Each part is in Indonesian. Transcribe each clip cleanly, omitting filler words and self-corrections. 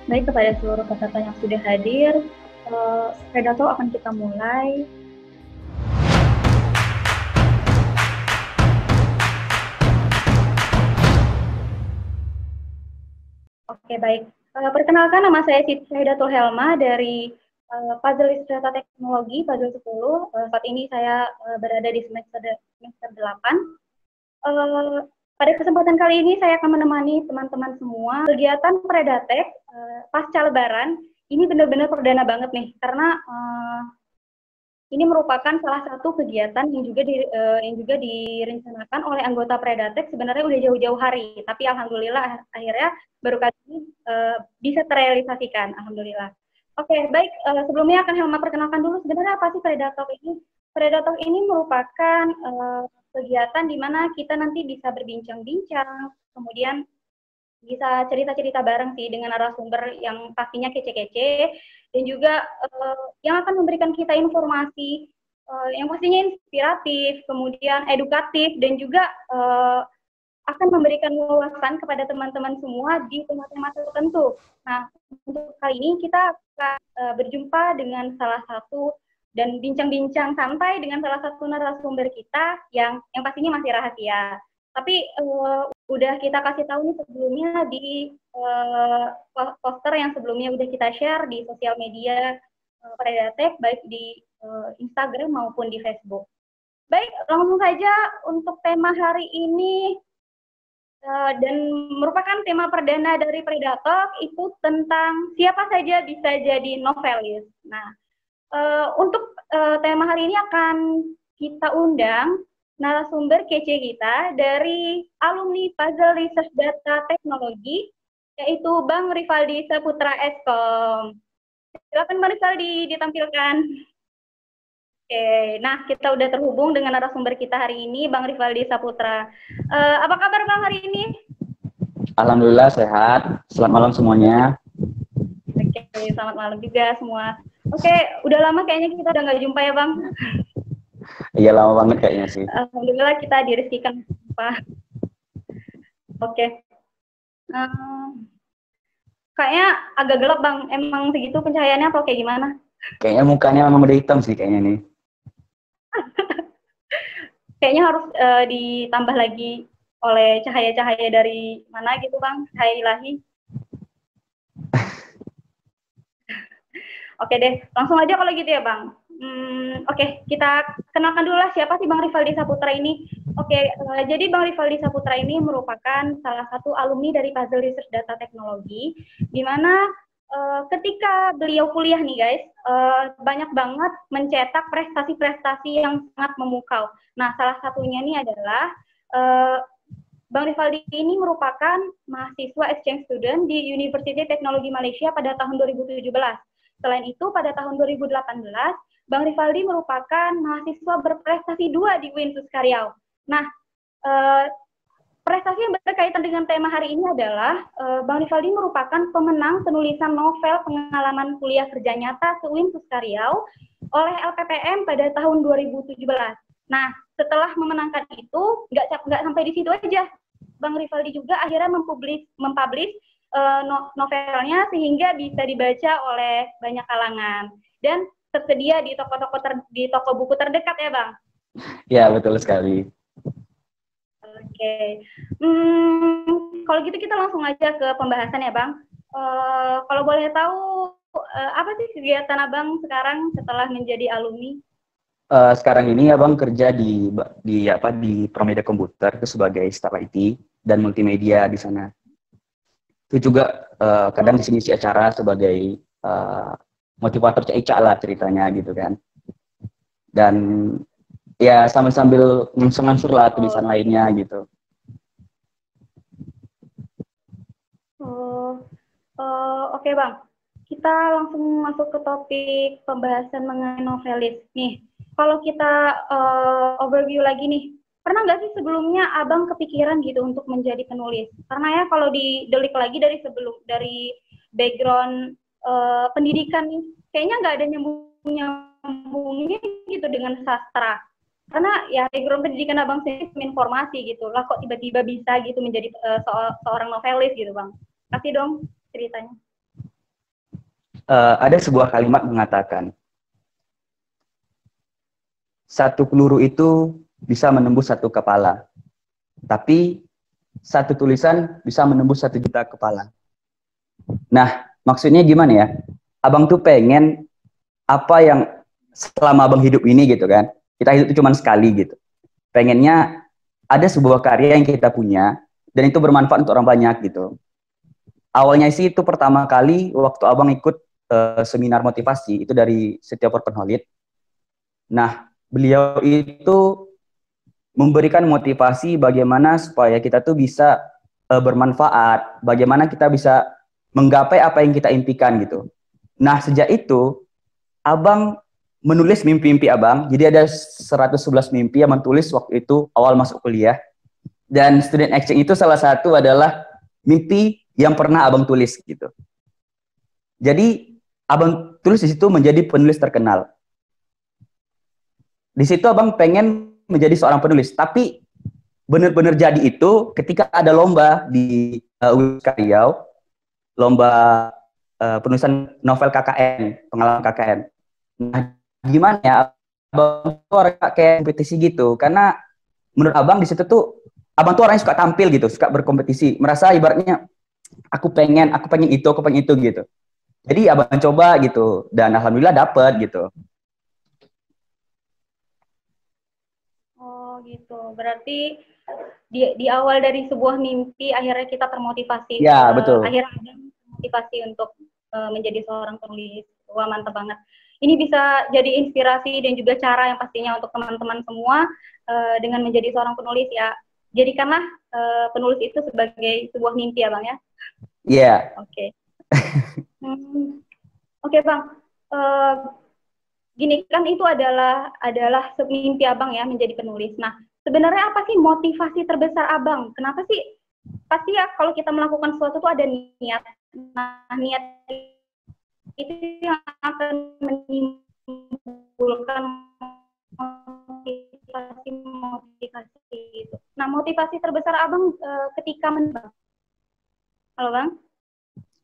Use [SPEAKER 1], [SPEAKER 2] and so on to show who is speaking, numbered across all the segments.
[SPEAKER 1] Baik, kepada seluruh peserta yang sudah hadir, Predator akan kita mulai. Oke, baik. Perkenalkan, nama saya Siti Syahidatul Helma dari Puzzle Data Teknologi, Puzzle 10. Saat ini saya berada di semester 8. Pada kesempatan kali ini saya akan menemani teman-teman semua. Kegiatan Predatek pasca Lebaran ini benar-benar perdana banget nih, karena ini merupakan salah satu kegiatan yang juga direncanakan oleh anggota Predatek sebenarnya udah jauh-jauh hari, tapi alhamdulillah akhirnya baru kali ini bisa terrealisasikan, alhamdulillah. Oke, baik. Sebelumnya akan Helma perkenalkan dulu sebenarnya apa sih Predatok ini? Predatok ini merupakan kegiatan di mana kita nanti bisa berbincang-bincang, kemudian bisa cerita-cerita bareng sih dengan narasumber yang pastinya kece-kece, dan juga yang akan memberikan kita informasi yang pastinya inspiratif, kemudian edukatif, dan juga akan memberikan wawasan kepada teman-teman semua di tema-tema tertentu. Nah, untuk kali ini kita akan berjumpa dengan salah satu dan bincang-bincang santai dengan salah satu narasumber kita yang pastinya masih rahasia. Tapi udah kita kasih tahu nih sebelumnya di poster yang sebelumnya udah kita share di sosial media Predatek, baik di Instagram maupun di Facebook. Baik, langsung saja untuk tema hari ini, dan merupakan tema perdana dari Predator, itu tentang siapa saja bisa jadi novelis. Nah, untuk tema hari ini akan kita undang narasumber kece kita dari alumni Puzzle Research Data Teknologi, yaitu Bang Rivaldi Saputra Eskom. Silakan Bang Rivaldi ditampilkan. Oke, nah kita udah terhubung dengan narasumber kita hari ini, Bang Rivaldi Saputra. Apa kabar Bang hari ini?
[SPEAKER 2] Alhamdulillah sehat. Selamat malam semuanya.
[SPEAKER 1] Oke, selamat malam juga semua. Oke, udah lama kayaknya kita udah nggak jumpa ya Bang?
[SPEAKER 2] Iya, lama banget kayaknya sih.
[SPEAKER 1] Alhamdulillah kita direzekikan jumpa. Oke. Kayaknya agak gelap Bang, emang segitu pencahayaannya atau kayak gimana?
[SPEAKER 2] Kayaknya mukanya memang udah hitam sih kayaknya nih.
[SPEAKER 1] Kayaknya harus ditambah lagi oleh cahaya-cahaya dari mana gitu Bang, cahaya ilahi. Oke deh, langsung aja kalau gitu ya Bang. Oke, kita kenalkan dulu lah siapa sih Bang Rivaldi Saputra ini. Oke, jadi Bang Rivaldi Saputra ini merupakan salah satu alumni dari Puzzle Research Data Teknologi, di mana ketika beliau kuliah nih guys, banyak banget mencetak prestasi-prestasi yang sangat memukau. Nah, salah satunya nih adalah Bang Rivaldi ini merupakan mahasiswa exchange student di University Teknologi Malaysia pada tahun 2017. Selain itu, pada tahun 2018, Bang Rivaldi merupakan mahasiswa berprestasi 2 di UIN Suskaryau. Nah, prestasi yang berkaitan dengan tema hari ini adalah Bang Rivaldi merupakan pemenang penulisan novel pengalaman kuliah kerja nyata UIN Suskaryau oleh LPPM pada tahun 2017. Nah, setelah memenangkan itu, nggak sampai di situ aja. Bang Rivaldi juga akhirnya mempublish novelnya sehingga bisa dibaca oleh banyak kalangan dan tersedia di toko buku terdekat ya Bang?
[SPEAKER 2] Ya, betul sekali.
[SPEAKER 1] Oke. Kalau gitu kita langsung aja ke pembahasan ya Bang. Kalau boleh tahu apa sih kegiatan Abang sekarang setelah menjadi alumni?
[SPEAKER 2] Sekarang ini Abang kerja di Promedia Komputer sebagai staf IT dan multimedia di sana. Itu juga kadang di sini acara sebagai motivator caica lah ceritanya gitu kan. Dan ya sambil ngansur lah tulisan lainnya gitu.
[SPEAKER 1] Oke Bang, kita langsung masuk ke topik pembahasan mengenai novelis nih. Kalau kita overview lagi nih, pernah nggak sih sebelumnya Abang kepikiran gitu untuk menjadi penulis? Karena ya kalau didelik lagi dari background pendidikan nih, kayaknya nggak ada nyambungnya gitu dengan sastra. Karena ya background pendidikan Abang sendiri informasi gitu lah, kok tiba-tiba bisa gitu menjadi seorang novelis gitu Bang. Kasih dong ceritanya.
[SPEAKER 2] ada sebuah kalimat mengatakan, satu peluru itu bisa menembus satu kepala, tapi satu tulisan bisa menembus 1 juta kepala. Nah, maksudnya gimana ya? Abang tuh pengen apa yang selama abang hidup ini gitu kan, kita hidup itu cuma sekali gitu. Pengennya ada sebuah karya yang kita punya, dan itu bermanfaat untuk orang banyak gitu. Awalnya sih itu pertama kali waktu abang ikut seminar motivasi, itu dari Setia Penholid. Nah, beliau itu memberikan motivasi bagaimana supaya kita tuh bisa bermanfaat, bagaimana kita bisa menggapai apa yang kita impikan gitu. Nah, sejak itu abang menulis mimpi-mimpi abang. Jadi ada 111 mimpi yang menulis waktu itu awal masuk kuliah. Dan student exchange itu salah satu adalah mimpi yang pernah abang tulis gitu. Jadi abang tulis di situ menjadi penulis terkenal. Di situ abang pengen menjadi seorang penulis, tapi benar-benar jadi itu ketika ada lomba di Riau, lomba penulisan novel KKN, pengalaman KKN. Nah, gimana ya, abang tuh orang kayak kompetisi gitu, karena menurut abang di situ tuh, abang tuh orangnya suka tampil gitu, suka berkompetisi, merasa ibaratnya aku pengen itu, aku pengen itu gitu. Jadi abang coba gitu, dan alhamdulillah dapet gitu.
[SPEAKER 1] Oh gitu. Berarti di awal dari sebuah mimpi akhirnya kita termotivasi.
[SPEAKER 2] Ya, betul.
[SPEAKER 1] Akhirnya ada motivasi untuk menjadi seorang penulis. Wah, mantap banget. Ini bisa jadi inspirasi dan juga cara yang pastinya untuk teman-teman semua dengan menjadi seorang penulis ya. Jadikanlah penulis itu sebagai sebuah mimpi ya Bang ya.
[SPEAKER 2] Iya. Yeah.
[SPEAKER 1] Oke. Oke Bang. Gini kan itu adalah mimpi abang ya menjadi penulis. Nah sebenarnya apa sih motivasi terbesar abang? Kenapa sih? Pasti ya kalau kita melakukan sesuatu tuh ada niat. Nah niat itu yang akan menimbulkan motivasi itu. Nah motivasi terbesar abang ketika menbang. Halo bang?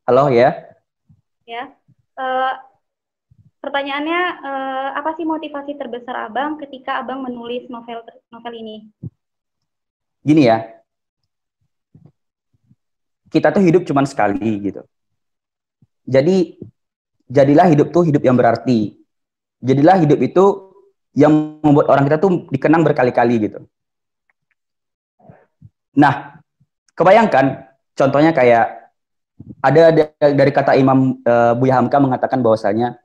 [SPEAKER 2] Halo ya.
[SPEAKER 1] Ya. Pertanyaannya, apa sih motivasi terbesar abang ketika abang menulis novel ini?
[SPEAKER 2] Gini ya, kita tuh hidup cuma sekali gitu. Jadi, jadilah hidup tuh hidup yang berarti. Jadilah hidup itu yang membuat orang kita tuh dikenang berkali-kali gitu. Nah, kebayangkan, contohnya kayak ada dari kata Imam Buya Hamka mengatakan bahwasanya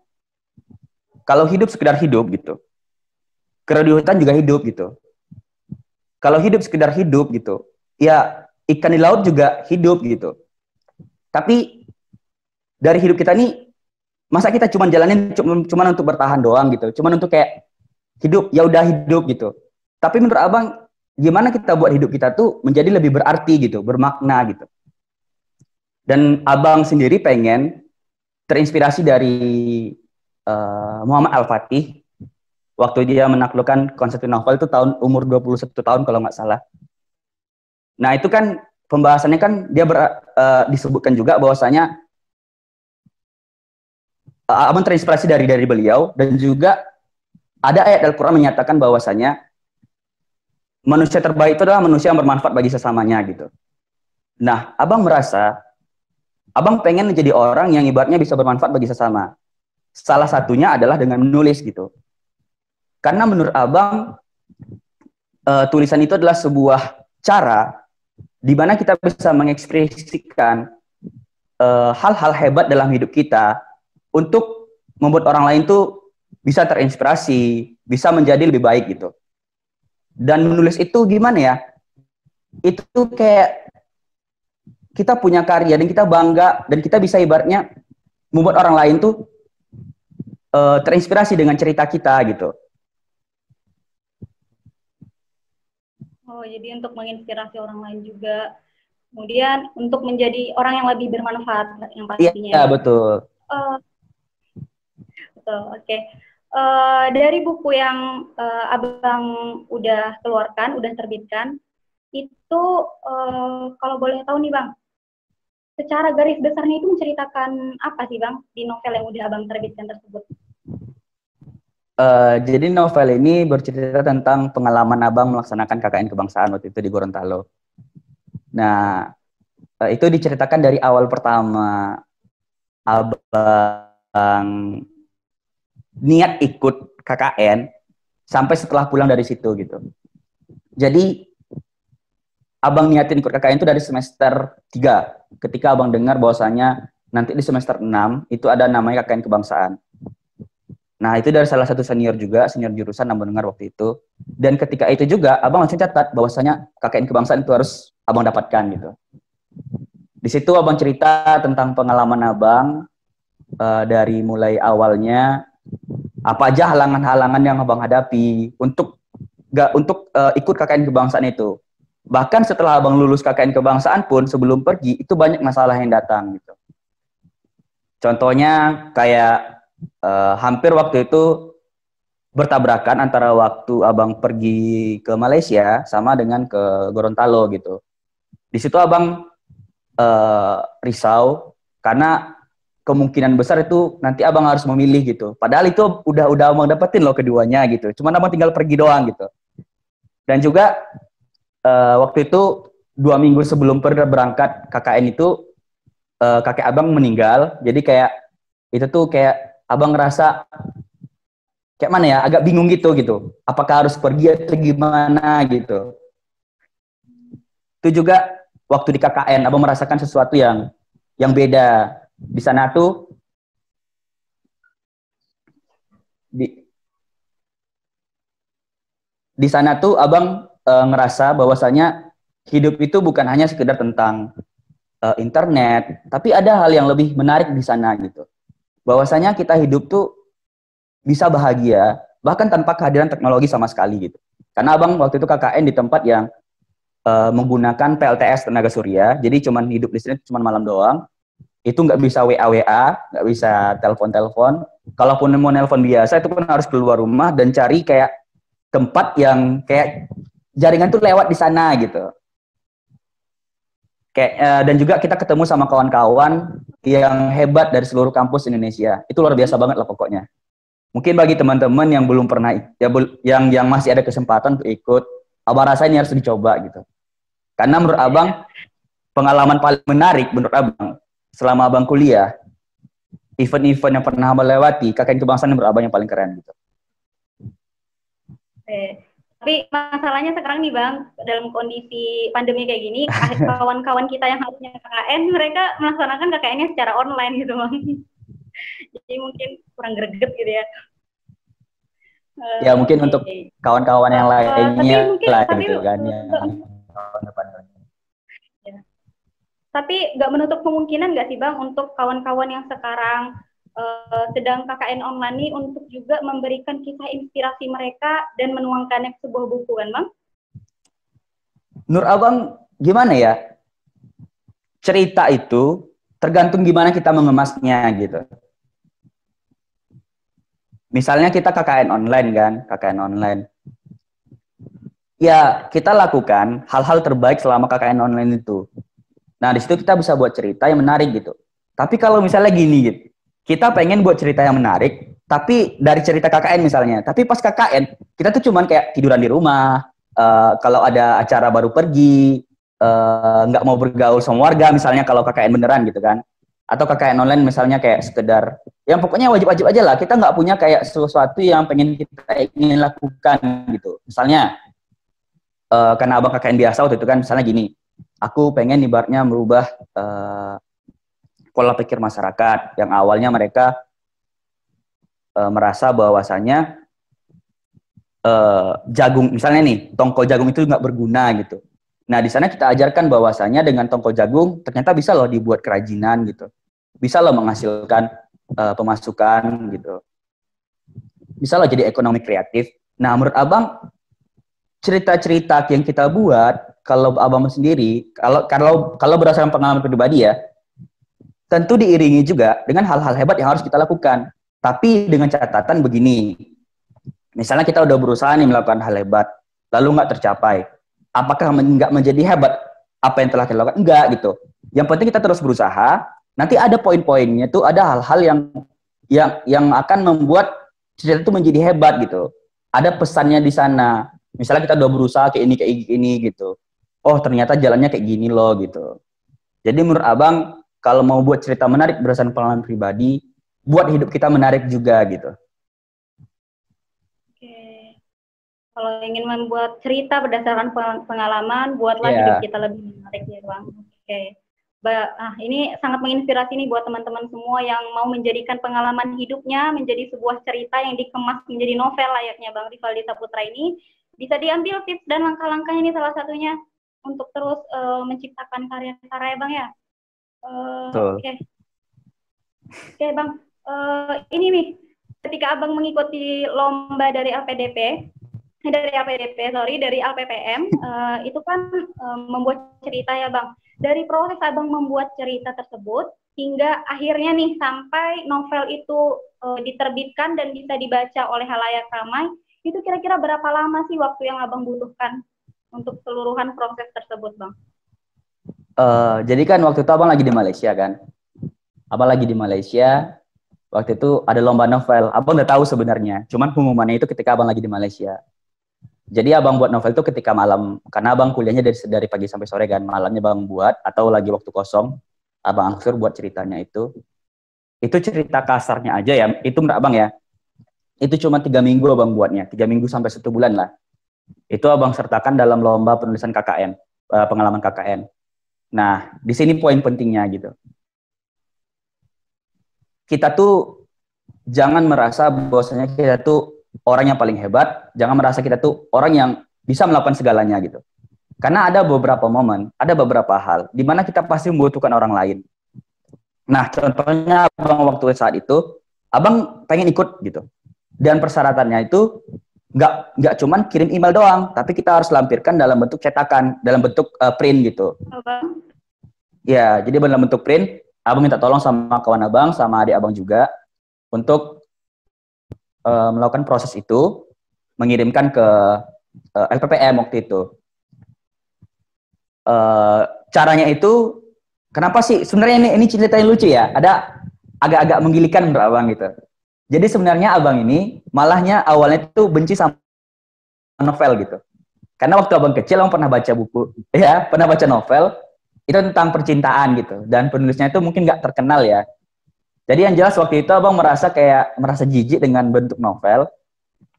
[SPEAKER 2] kalau hidup sekedar hidup gitu, kera di hutan juga hidup gitu. Kalau hidup sekedar hidup gitu, ya ikan di laut juga hidup gitu. Tapi dari hidup kita nih, masa kita cuma jalanin cuma untuk bertahan doang gitu, cuma untuk kayak hidup, ya udah hidup gitu. Tapi menurut abang, gimana kita buat hidup kita tuh menjadi lebih berarti gitu, bermakna gitu. Dan abang sendiri pengen terinspirasi dari Muhammad Al-Fatih waktu dia menaklukkan Konstantinopel itu tahun umur 21 tahun kalau nggak salah. Nah itu kan pembahasannya kan dia disebutkan juga bahwasanya abang terinspirasi dari beliau, dan juga ada ayat Al-Quran menyatakan bahwasanya manusia terbaik itu adalah manusia yang bermanfaat bagi sesamanya gitu. Nah abang merasa abang pengen menjadi orang yang ibaratnya bisa bermanfaat bagi sesama. Salah satunya adalah dengan menulis gitu. Karena menurut abang, tulisan itu adalah sebuah cara di mana kita bisa mengekspresikan hal-hal hebat dalam hidup kita untuk membuat orang lain tuh bisa terinspirasi, bisa menjadi lebih baik gitu. Dan menulis itu gimana ya? Itu kayak kita punya karya dan kita bangga dan kita bisa ibaratnya membuat orang lain tuh terinspirasi dengan cerita kita gitu.
[SPEAKER 1] Oh, jadi untuk menginspirasi orang lain juga. Kemudian untuk menjadi orang yang lebih bermanfaat yang pastinya.
[SPEAKER 2] Iya, betul.
[SPEAKER 1] Betul, oke. Dari buku yang abang udah keluarkan, udah terbitkan, itu kalau boleh tahu nih bang, secara garis besarnya itu menceritakan apa sih Bang di novel yang udah Abang terbitkan tersebut?
[SPEAKER 2] Jadi novel ini bercerita tentang pengalaman Abang melaksanakan KKN kebangsaan waktu itu di Gorontalo. Nah, itu diceritakan dari awal pertama Abang niat ikut KKN sampai setelah pulang dari situ gitu. Jadi Abang niatin ikut KKN itu dari semester 3. Ketika Abang dengar bahwasanya nanti di semester 6 itu ada namanya KKN kebangsaan. Nah, itu dari salah satu senior juga, senior jurusan Abang dengar waktu itu. Dan ketika itu juga Abang langsung catat bahwasanya KKN kebangsaan itu harus Abang dapatkan gitu. Di situ Abang cerita tentang pengalaman Abang dari mulai awalnya apa aja halangan-halangan yang Abang hadapi untuk ikut KKN kebangsaan itu. Bahkan setelah Abang lulus KKN kebangsaan pun sebelum pergi itu banyak masalah yang datang gitu. Contohnya kayak hampir waktu itu bertabrakan antara waktu Abang pergi ke Malaysia sama dengan ke Gorontalo gitu. Di situ Abang risau karena kemungkinan besar itu nanti Abang harus memilih gitu. Padahal itu udah Abang dapetin loh keduanya gitu. Cuman Abang tinggal pergi doang gitu. Dan juga waktu itu 2 minggu sebelum berangkat KKN itu kakek Abang meninggal. Jadi kayak itu tuh kayak Abang ngerasa kayak mana ya, agak bingung gitu. Apakah harus pergi atau gimana gitu. Itu juga waktu di KKN Abang merasakan sesuatu yang beda. Di sana tuh di sana tuh Abang ngerasa bahwasanya hidup itu bukan hanya sekedar tentang internet, tapi ada hal yang lebih menarik di sana gitu. Bahwasanya kita hidup tuh bisa bahagia bahkan tanpa kehadiran teknologi sama sekali gitu. Karena Abang waktu itu KKN di tempat yang menggunakan PLTS tenaga surya, jadi cuman hidup listriknya cuman malam doang. Itu nggak bisa WA, nggak bisa telepon. Kalaupun mau nelpon biasa itu pun harus keluar rumah dan cari kayak tempat yang kayak jaringan tuh lewat di sana gitu. Kayak dan juga kita ketemu sama kawan-kawan yang hebat dari seluruh kampus Indonesia. Itu luar biasa banget lah pokoknya. Mungkin bagi teman-teman yang belum pernah yang masih ada kesempatan untuk ikut, Abang rasa ini harus dicoba gitu. Karena menurut Abang pengalaman paling menarik menurut Abang selama Abang kuliah, event-event yang pernah Abang lewati, KKN kebangsaan menurut Abang yang paling keren gitu.
[SPEAKER 1] Tapi masalahnya sekarang nih Bang, dalam kondisi pandemi kayak gini, kawan-kawan kita yang harusnya KKN, mereka melaksanakan KKN-nya secara online gitu Bang. Jadi mungkin kurang greget gitu ya.
[SPEAKER 2] Ya mungkin untuk kawan-kawan yang lainnya lah gitu kan ya.
[SPEAKER 1] Tapi nggak menutup kemungkinan nggak sih Bang untuk kawan-kawan yang sekarang sedang KKN online ini untuk juga memberikan kisah inspirasi mereka dan menuangkannya ke sebuah buku kan Bang?
[SPEAKER 2] Menurut Abang gimana ya? Cerita itu tergantung gimana kita mengemasnya gitu. Misalnya kita KKN online kan, KKN online. Ya, kita lakukan hal-hal terbaik selama KKN online itu. Nah, di situ kita bisa buat cerita yang menarik gitu. Tapi kalau misalnya gini gitu, kita pengen buat cerita yang menarik, tapi dari cerita KKN misalnya, tapi pas KKN, kita tuh cuman kayak tiduran di rumah, kalau ada acara baru pergi, nggak mau bergaul sama warga misalnya kalau KKN beneran gitu kan. Atau KKN online misalnya kayak sekedar, yang pokoknya wajib-wajib aja lah, kita nggak punya kayak sesuatu yang kita ingin lakukan gitu. Misalnya, karena Abang KKN biasa waktu itu kan, misalnya gini, aku pengen ibaratnya merubah pola pikir masyarakat yang awalnya mereka merasa bahwasanya jagung, misalnya nih, tongkol jagung itu nggak berguna gitu. Nah, di sana kita ajarkan bahwasanya dengan tongkol jagung ternyata bisa loh dibuat kerajinan gitu. Bisa loh menghasilkan pemasukan gitu. Bisa loh jadi ekonomi kreatif. Nah, menurut Abang cerita-cerita yang kita buat kalau Abang sendiri, kalau berdasarkan pengalaman pribadi ya, tentu diiringi juga dengan hal-hal hebat yang harus kita lakukan. Tapi dengan catatan begini, misalnya kita udah berusaha nih melakukan hal hebat, lalu nggak tercapai. Apakah nggak menjadi hebat apa yang telah kita lakukan? Enggak gitu. Yang penting kita terus berusaha. Nanti ada poin-poinnya tuh, ada hal-hal yang akan membuat cerita itu menjadi hebat gitu. Ada pesannya di sana. Misalnya kita udah berusaha kayak ini gitu. Oh, ternyata jalannya kayak gini loh gitu. Jadi menurut Abang, kalau mau buat cerita menarik berdasarkan pengalaman pribadi, buat hidup kita menarik juga gitu.
[SPEAKER 1] Oke. Kalau ingin membuat cerita berdasarkan pengalaman, buatlah hidup kita lebih menarik ya Bang. Oke. Ini sangat menginspirasi nih buat teman-teman semua yang mau menjadikan pengalaman hidupnya menjadi sebuah cerita yang dikemas menjadi novel layaknya Bang Rivaldi Saputra ini. Bisa diambil tips dan langkah-langkahnya ini salah satunya untuk terus menciptakan karya-karya Bang ya. Oke. Oke Bang, ini nih ketika Abang mengikuti lomba dari LPDP, dari LPPM, itu kan membuat cerita ya Bang. Dari proses Abang membuat cerita tersebut hingga akhirnya nih sampai novel itu diterbitkan dan bisa dibaca oleh halayak ramai, itu kira-kira berapa lama sih waktu yang Abang butuhkan untuk keseluruhan proses tersebut Bang?
[SPEAKER 2] Jadi kan waktu itu Abang lagi di Malaysia kan. Abang lagi di Malaysia, waktu itu ada lomba novel. Abang udah tahu sebenarnya, cuman pengumumannya itu ketika Abang lagi di Malaysia. Jadi Abang buat novel itu ketika malam, karena Abang kuliahnya dari pagi sampai sore kan, malamnya Abang buat, atau lagi waktu kosong, Abang angsur buat ceritanya itu. Itu cerita kasarnya aja ya, itu menurut Abang ya, itu cuma 3 minggu Abang buatnya, 3 minggu sampai 1 bulan lah. Itu Abang sertakan dalam lomba penulisan KKN, pengalaman KKN. Nah, di sini poin pentingnya gitu. Kita tuh jangan merasa bahwasanya kita tuh orang yang paling hebat, jangan merasa kita tuh orang yang bisa melakukan segalanya gitu. Karena ada beberapa momen, ada beberapa hal di mana kita pasti membutuhkan orang lain. Nah, contohnya Abang waktu saat itu, Abang pengen ikut gitu. Dan persyaratannya itu nggak cuman kirim email doang, tapi kita harus lampirkan dalam bentuk cetakan, dalam bentuk print gitu. Ya, jadi dalam bentuk print, Abang minta tolong sama kawan Abang, sama adik Abang juga, untuk melakukan proses itu, mengirimkan ke LPPM waktu itu. Caranya itu, kenapa sih? Sebenarnya ini cerita yang lucu ya, ada agak-agak menggilikan menurut Abang gitu. Jadi sebenarnya Abang ini, malahnya awalnya itu benci sama novel gitu. Karena waktu Abang kecil, Abang pernah baca buku, ya, pernah baca novel, itu tentang percintaan gitu. Dan penulisnya itu mungkin nggak terkenal ya. Jadi yang jelas waktu itu Abang merasa jijik dengan bentuk novel,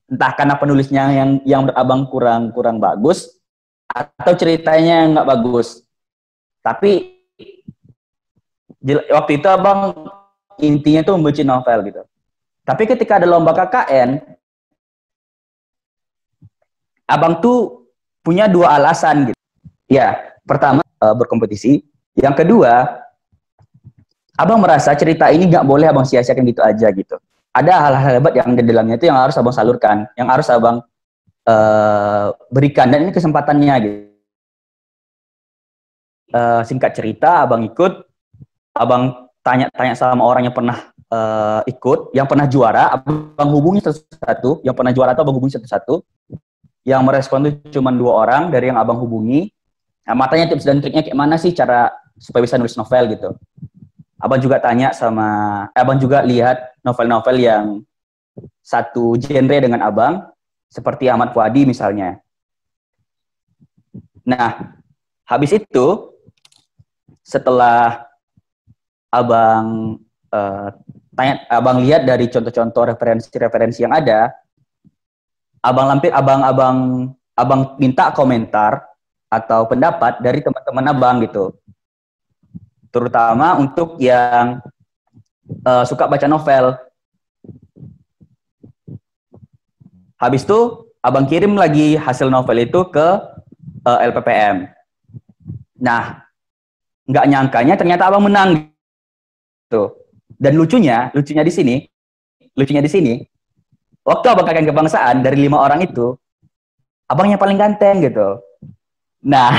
[SPEAKER 2] entah karena penulisnya yang Abang kurang bagus atau ceritanya nggak bagus. Tapi waktu itu Abang intinya tuh membenci novel gitu. Tapi ketika ada lomba KKN, Abang tuh punya 2 alasan gitu. Ya, pertama berkompetisi, yang kedua Abang merasa cerita ini nggak boleh Abang sia-siakan gitu aja gitu. Ada hal-hal hebat yang di dalamnya itu yang harus Abang salurkan, yang harus Abang berikan, dan ini kesempatannya gitu. Singkat cerita, Abang ikut, Abang tanya-tanya sama orang yang pernah ikut, yang pernah juara, Abang hubungi satu-satu, yang pernah juara itu Abang hubungi satu-satu, yang merespon itu cuma 2 orang dari yang Abang hubungi. Nah, matanya tips dan triknya kayak mana sih cara supaya bisa nulis novel gitu. Abang juga Abang juga lihat novel-novel yang satu genre dengan Abang, seperti Ahmad Fuadi misalnya. Nah, habis itu, setelah Abang Abang lihat dari contoh-contoh referensi-referensi yang ada, Abang minta komentar atau pendapat dari teman-teman Abang gitu. Terutama untuk yang suka baca novel. Habis itu Abang kirim lagi hasil novel itu ke LPPM. Nah, nggak nyangkanya ternyata Abang menang gitu. Dan lucunya di sini, waktu Abang KKN kebangsaan dari 5 orang itu, Abangnya paling ganteng gitu. Nah,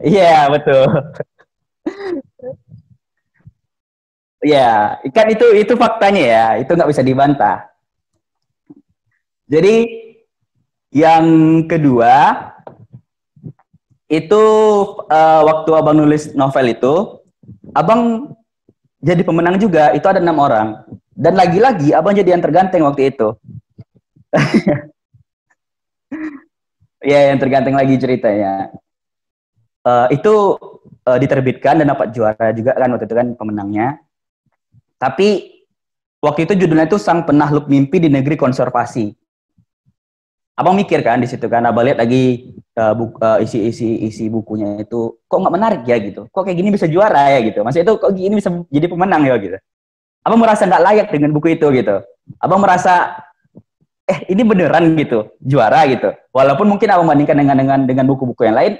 [SPEAKER 2] iya betul. Ya, kan itu faktanya ya, itu nggak bisa dibantah. Jadi yang kedua, Itu waktu abang nulis novel itu, abang jadi pemenang juga. Itu ada 6 orang. Dan lagi-lagi abang jadi yang terganteng waktu itu. Ya, yang terganteng lagi ceritanya. Itu diterbitkan dan dapat juara juga kan waktu itu kan pemenangnya. Tapi waktu itu judulnya itu Sang Penakluk Mimpi di Negeri Konservasi. Abang mikir kan di situ kan, abang lihat lagi isi bukunya itu, kok nggak menarik ya gitu, kok kayak gini bisa juara ya gitu, maksudnya itu kok gini bisa jadi pemenang ya gitu. Abang merasa nggak layak dengan buku itu gitu. Abang merasa ini beneran gitu juara gitu. Walaupun mungkin abang bandingkan dengan buku-buku yang lain,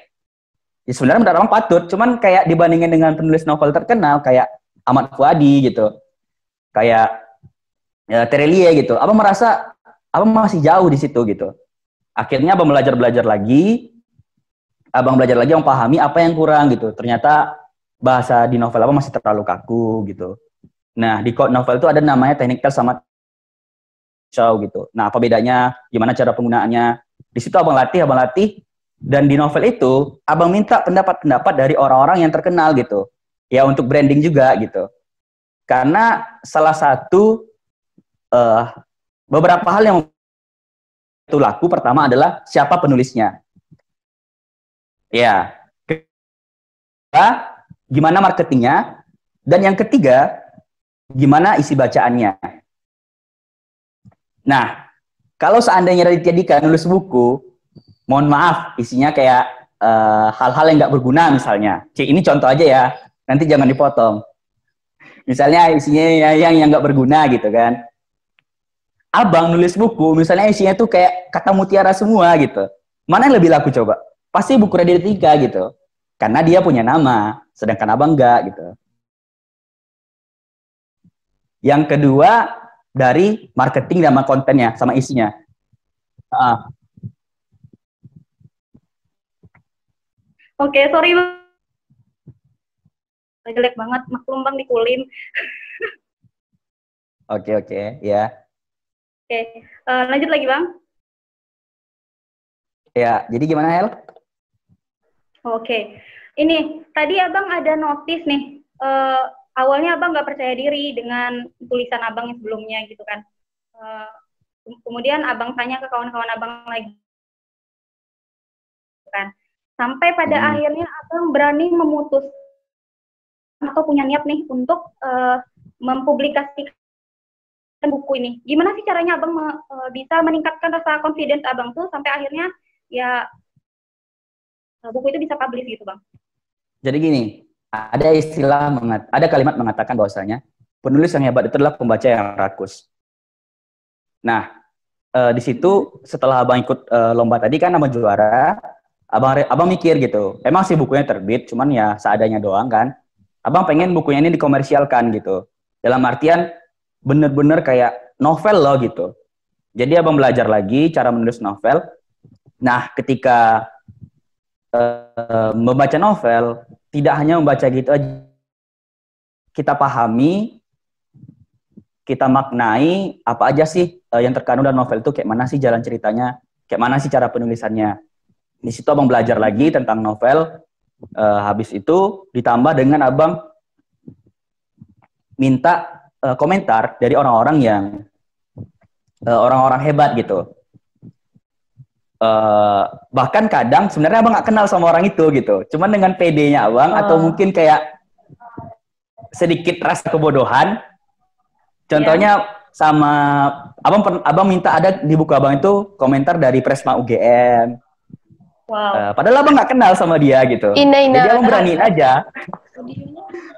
[SPEAKER 2] ya sebenarnya menurut abang patut, cuman kayak dibandingin dengan penulis novel terkenal kayak Ahmad Fuadi gitu, kayak Terelie gitu, abang merasa abang masih jauh di situ gitu. Akhirnya abang belajar lagi, abang pahami apa yang kurang gitu. Ternyata bahasa di novel abang masih terlalu kaku gitu. Nah, di novel itu ada namanya technical sama show gitu. Nah, apa bedanya? Gimana cara penggunaannya? Di situ abang latih, dan di novel itu abang minta pendapat dari orang-orang yang terkenal gitu. Ya untuk branding juga gitu. Karena salah satu beberapa hal yang itu laku, pertama adalah siapa penulisnya. Ya. Kedua, gimana marketingnya. Dan yang ketiga, gimana isi bacaannya. Nah, kalau seandainya Raditya Dika nulis buku, mohon maaf, isinya kayak hal-hal yang nggak berguna misalnya. Ini contoh aja ya, nanti jangan dipotong. Misalnya isinya yang nggak berguna gitu kan. Abang nulis buku, misalnya isinya tuh kayak kata mutiara semua gitu. Mana yang lebih laku coba? Pasti buku Raditya Dika gitu. Karena dia punya nama, sedangkan abang enggak gitu. Yang kedua, dari marketing sama kontennya, sama isinya.
[SPEAKER 1] Oke, sorry Bang. Jelek banget, maklum Bang dikulin.
[SPEAKER 2] Oke, ya.
[SPEAKER 1] Oke, lanjut lagi Bang.
[SPEAKER 2] Ya, jadi gimana Hel?
[SPEAKER 1] Oke, ini tadi Abang ada notice nih, awalnya Abang nggak percaya diri dengan tulisan Abang yang sebelumnya gitu kan. Kemudian Abang tanya ke kawan-kawan Abang lagi kan. Sampai pada akhirnya Abang berani memutus atau punya niat nih untuk mempublikasikan buku ini. Gimana sih caranya Abang bisa meningkatkan rasa confidence Abang tuh sampai akhirnya ya buku itu bisa publish gitu Bang?
[SPEAKER 2] Jadi gini, ada kalimat mengatakan bahwasanya penulis yang hebat itu adalah pembaca yang rakus. Nah, di situ setelah abang ikut lomba tadi kan abang juara, abang mikir gitu, emang sih bukunya terbit, cuman ya seadanya doang kan. Abang pengen bukunya ini dikomersialkan gitu. Dalam artian bener-bener kayak novel loh gitu. Jadi abang belajar lagi cara menulis novel. Nah, ketika membaca novel, tidak hanya membaca gitu aja. Kita pahami, kita maknai apa aja sih yang terkandung dalam novel itu, kayak mana sih jalan ceritanya, kayak mana sih cara penulisannya. Di situ abang belajar lagi tentang novel. Habis itu ditambah dengan abang minta komentar dari orang-orang yang orang-orang hebat gitu. Bahkan kadang sebenarnya abang nggak kenal sama orang itu gitu, cuman dengan PD-nya abang atau mungkin kayak sedikit rasa kebodohan. Contohnya sama abang minta ada di buku abang itu komentar dari Presma UGM. Wow. Padahal abang nggak kenal sama dia gitu. Jadi abang beraniin aja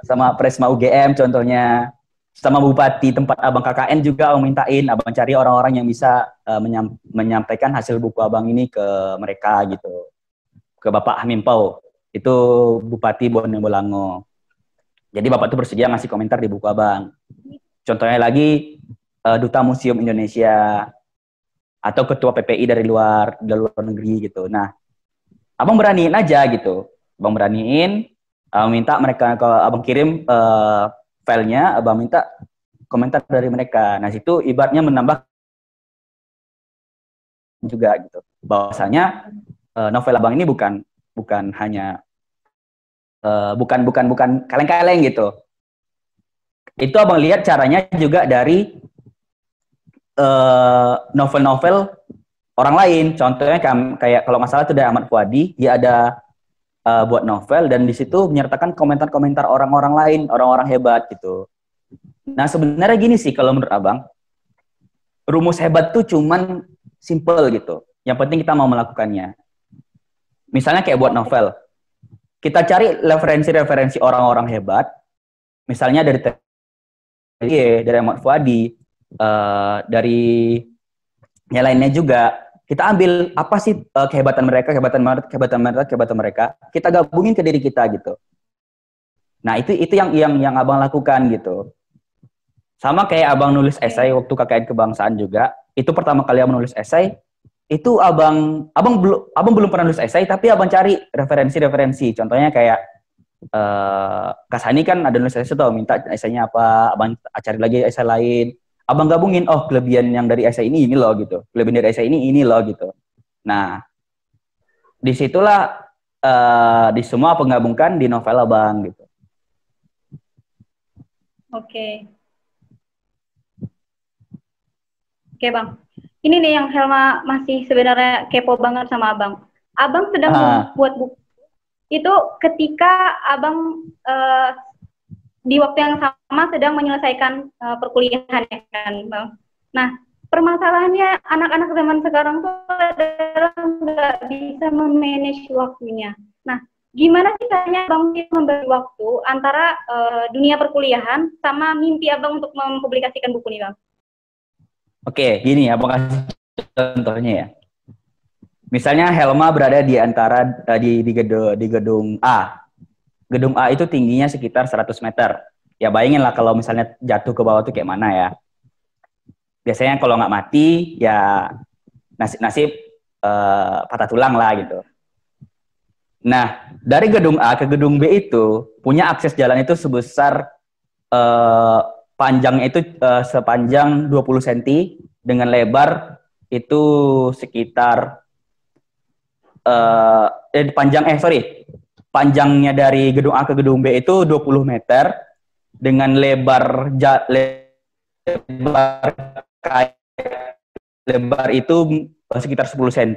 [SPEAKER 2] sama Presma UGM contohnya. Sama bupati tempat abang KKN juga abang mintain, abang cari orang-orang yang bisa menyampaikan hasil buku abang ini ke mereka gitu, ke Bapak Hamimpau, itu Bupati Bonebolango. Jadi Bapak itu bersedia ngasih komentar di buku abang. Contohnya lagi Duta Museum Indonesia atau Ketua PPI dari luar negeri gitu. Nah, abang beraniin aja gitu, abang beraniin, minta mereka abang kirim filenya, abang minta komentar dari mereka. Nah, situ ibaratnya menambah juga gitu. Bahwasanya novel abang ini bukan bukan hanya bukan kaleng-kaleng gitu. Itu abang lihat caranya juga dari novel-novel orang lain. Contohnya kayak kalau nggak salah itu dari Ahmad Fuadi, dia ada buat novel dan di situ menyertakan komentar-komentar orang-orang lain, orang-orang hebat gitu. Nah sebenarnya gini sih kalau menurut abang, rumus hebat tuh cuman simple gitu. Yang penting kita mau melakukannya. Misalnya kayak buat novel, kita cari referensi-referensi orang-orang hebat, misalnya dari dari Ahmad Fuadi, dari yang lainnya juga. Kita ambil apa sih kehebatan mereka, kehebatan mereka, kita gabungin ke diri kita gitu. Nah itu yang abang lakukan gitu. Sama kayak abang nulis esai waktu KKN kebangsaan juga. Itu pertama kali abang nulis esai, itu abang belum pernah nulis esai, tapi abang cari referensi. Contohnya kayak Kasani kan ada nulis esai tuh, minta esainya apa, abang cari lagi esai lain. Abang gabungin, oh kelebihan yang dari esai ini loh gitu, kelebihan dari esai ini loh gitu. Nah, disitulah di semua penggabungkan di novel abang gitu.
[SPEAKER 1] Oke. Oke bang, ini nih yang Helma masih sebenarnya kepo banget sama abang. Abang sedang membuat buku itu ketika abang di waktu yang sama sedang menyelesaikan perkuliahan ya kan bang. Nah permasalahannya anak-anak zaman sekarang tuh adalah nggak bisa memanage waktunya. Nah gimana sih caranya abang membagi waktu antara dunia perkuliahan sama mimpi abang untuk mempublikasikan buku ini bang?
[SPEAKER 2] Oke, gini ya, abang kasih contohnya ya. Misalnya Helma berada di antara di gedung A. Gedung A itu tingginya sekitar 100 meter. Ya bayangin lah kalau misalnya jatuh ke bawah tuh kayak mana ya. Biasanya kalau nggak mati ya nasib patah tulang lah gitu. Nah dari gedung A ke gedung B itu punya akses jalan itu sebesar panjangnya itu sepanjang 20 cm dengan lebar itu sekitar panjangnya dari gedung A ke gedung B itu 20 meter dengan lebar itu sekitar 10 cm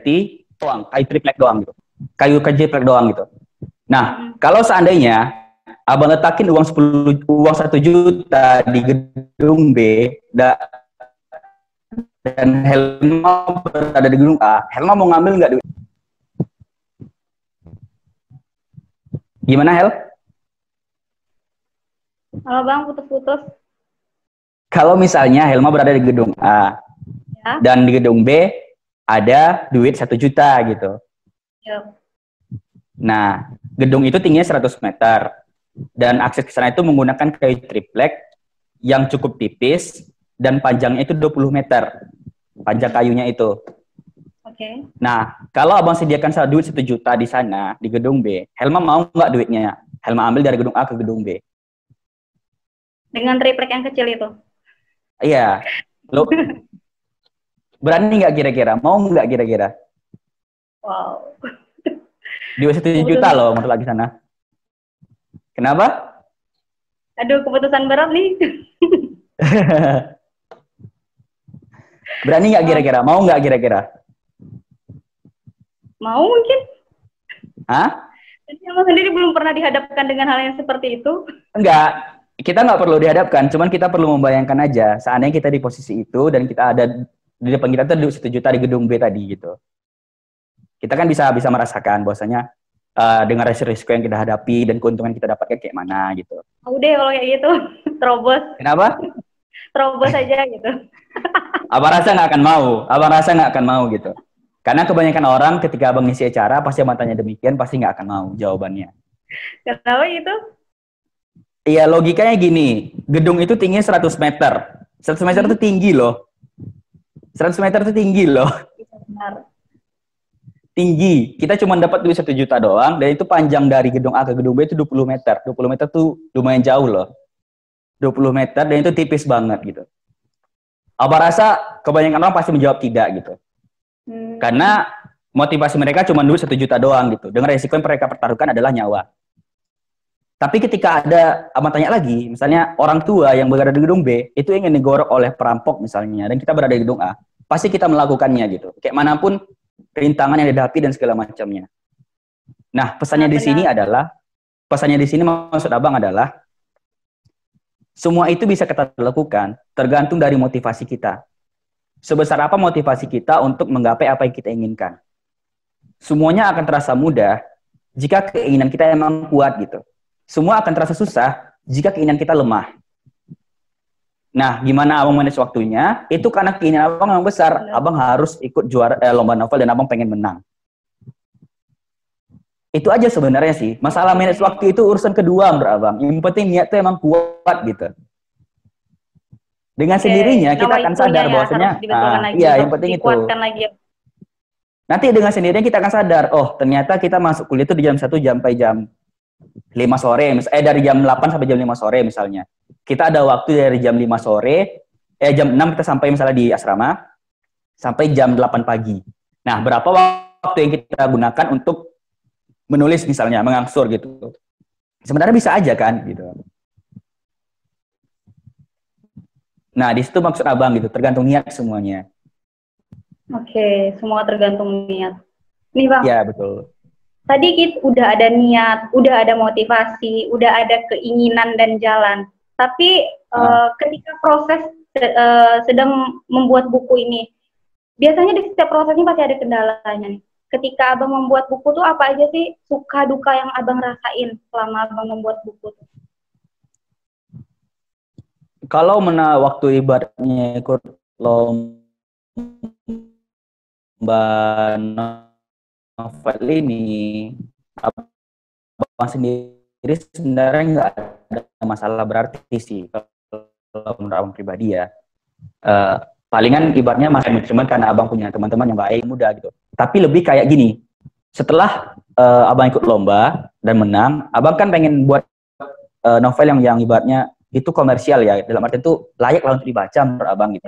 [SPEAKER 2] doang, kayu triplek doang gitu. Kayu triplek doang gitu. Nah, kalau seandainya abang letakin uang 1 juta di gedung B dan Helma berada di gedung A, Helma mau ngambil nggak duit? Gimana Hel?
[SPEAKER 1] Halo bang, putus-putus.
[SPEAKER 2] Kalau misalnya Helma berada di gedung A ya, dan di gedung B ada duit 1 juta gitu. Ya. Nah, gedung itu tingginya 100 meter dan akses ke sana itu menggunakan kayu triplek yang cukup tipis dan panjangnya itu 20 meter. Panjang kayunya itu. Oke. Nah, kalau abang sediakan duit 1 juta di sana, di gedung B, Helma mau nggak duitnya? Helma ambil dari gedung A ke gedung B.
[SPEAKER 1] Dengan triplek yang kecil itu?
[SPEAKER 2] Iya. Lo berani nggak kira-kira? Mau nggak kira-kira?
[SPEAKER 1] Wow.
[SPEAKER 2] Duit 1 juta loh untuk lagi sana. Kenapa?
[SPEAKER 1] Aduh, keputusan berat nih.
[SPEAKER 2] Berani nggak kira-kira? Mau nggak kira-kira?
[SPEAKER 1] Mau mungkin.
[SPEAKER 2] Hah?
[SPEAKER 1] Jadi abang sendiri belum pernah dihadapkan dengan hal yang seperti itu?
[SPEAKER 2] Enggak. Kita nggak perlu dihadapkan, cuman kita perlu membayangkan aja. Seandainya kita di posisi itu dan kita ada di depan kita tuh 1 juta di gedung B tadi gitu. Kita kan bisa merasakan bahwasanya dengan risiko yang kita hadapi dan keuntungan kita dapatkan kayak mana gitu.
[SPEAKER 1] Udah kalau kayak gitu, terobos.
[SPEAKER 2] Kenapa?
[SPEAKER 1] Terobos aja gitu.
[SPEAKER 2] Abang rasa nggak akan mau gitu. Karena kebanyakan orang ketika abang ngisi acara pasti abang tanya demikian, pasti nggak akan mau jawabannya.
[SPEAKER 1] Kenapa gitu?
[SPEAKER 2] Iya, logikanya gini, gedung itu tingginya 100 meter. 100 meter itu tinggi loh. 100 meter itu tinggi loh.
[SPEAKER 1] Benar.
[SPEAKER 2] Tinggi. Kita cuma dapat duit 1 juta doang, dan itu panjang dari gedung A ke gedung B itu 20 meter. 20 meter tuh lumayan jauh loh. 20 meter, dan itu tipis banget gitu. Abang rasa kebanyakan orang pasti menjawab tidak gitu. Karena motivasi mereka cuma duit 1 juta doang gitu. Dengan resiko yang mereka pertaruhkan adalah nyawa. Tapi ketika ada, abang tanya lagi, misalnya orang tua yang berada di gedung B, itu ingin digorok oleh perampok misalnya, dan kita berada di gedung A, pasti kita melakukannya gitu. Kayak manapun rintangan yang dihadapi dan segala macamnya. Nah, pesannya di sini adalah, maksud abang adalah, semua itu bisa kita lakukan, tergantung dari motivasi kita. Sebesar apa motivasi kita untuk menggapai apa yang kita inginkan. Semuanya akan terasa mudah jika keinginan kita emang kuat gitu. Semua akan terasa susah jika keinginan kita lemah. Nah, gimana abang manage waktunya? Itu karena keinginan abang yang besar. Abang harus ikut lomba novel dan abang pengen menang. Itu aja sebenarnya sih. Masalah manage waktu itu urusan kedua menurut abang. Yang penting niat itu emang kuat gitu. Dengan sendirinya kita akan sadar bahwasanya, yang penting itu. Lagi. Nanti dengan sendirinya kita akan sadar, oh ternyata kita masuk kuliah itu di jam 1 sampai jam 5 sore, dari jam 8 sampai jam 5 sore misalnya. Kita ada waktu dari jam 5 sore, jam 6 kita sampai misalnya di asrama, sampai jam 8 pagi. Nah, berapa waktu yang kita gunakan untuk menulis misalnya, mengangsur gitu. Sebenarnya bisa aja kan, gitu. Nah, di situ maksud abang gitu, tergantung niat semuanya.
[SPEAKER 1] Oke, semua tergantung niat. Nih bang.
[SPEAKER 2] Ya, betul.
[SPEAKER 1] Tadi kita udah ada niat, udah ada motivasi, udah ada keinginan dan jalan. Tapi ketika proses sedang membuat buku ini, biasanya di setiap prosesnya pasti ada kendalanya nih. Ketika abang membuat buku tuh apa aja sih suka duka yang abang rasain selama abang membuat buku tuh?
[SPEAKER 2] Kalau waktu ibaratnya ikut lomba novel ini, abang sendiri sebenarnya nggak ada masalah berarti sih kalau menurut abang pribadi ya. Palingan ibaratnya masih cuman karena abang punya teman-teman yang baik, muda gitu. Tapi lebih kayak gini, setelah abang ikut lomba dan menang, abang kan pengen buat novel yang ibaratnya itu komersial ya, dalam arti itu layak lah untuk dibaca menurut abang gitu.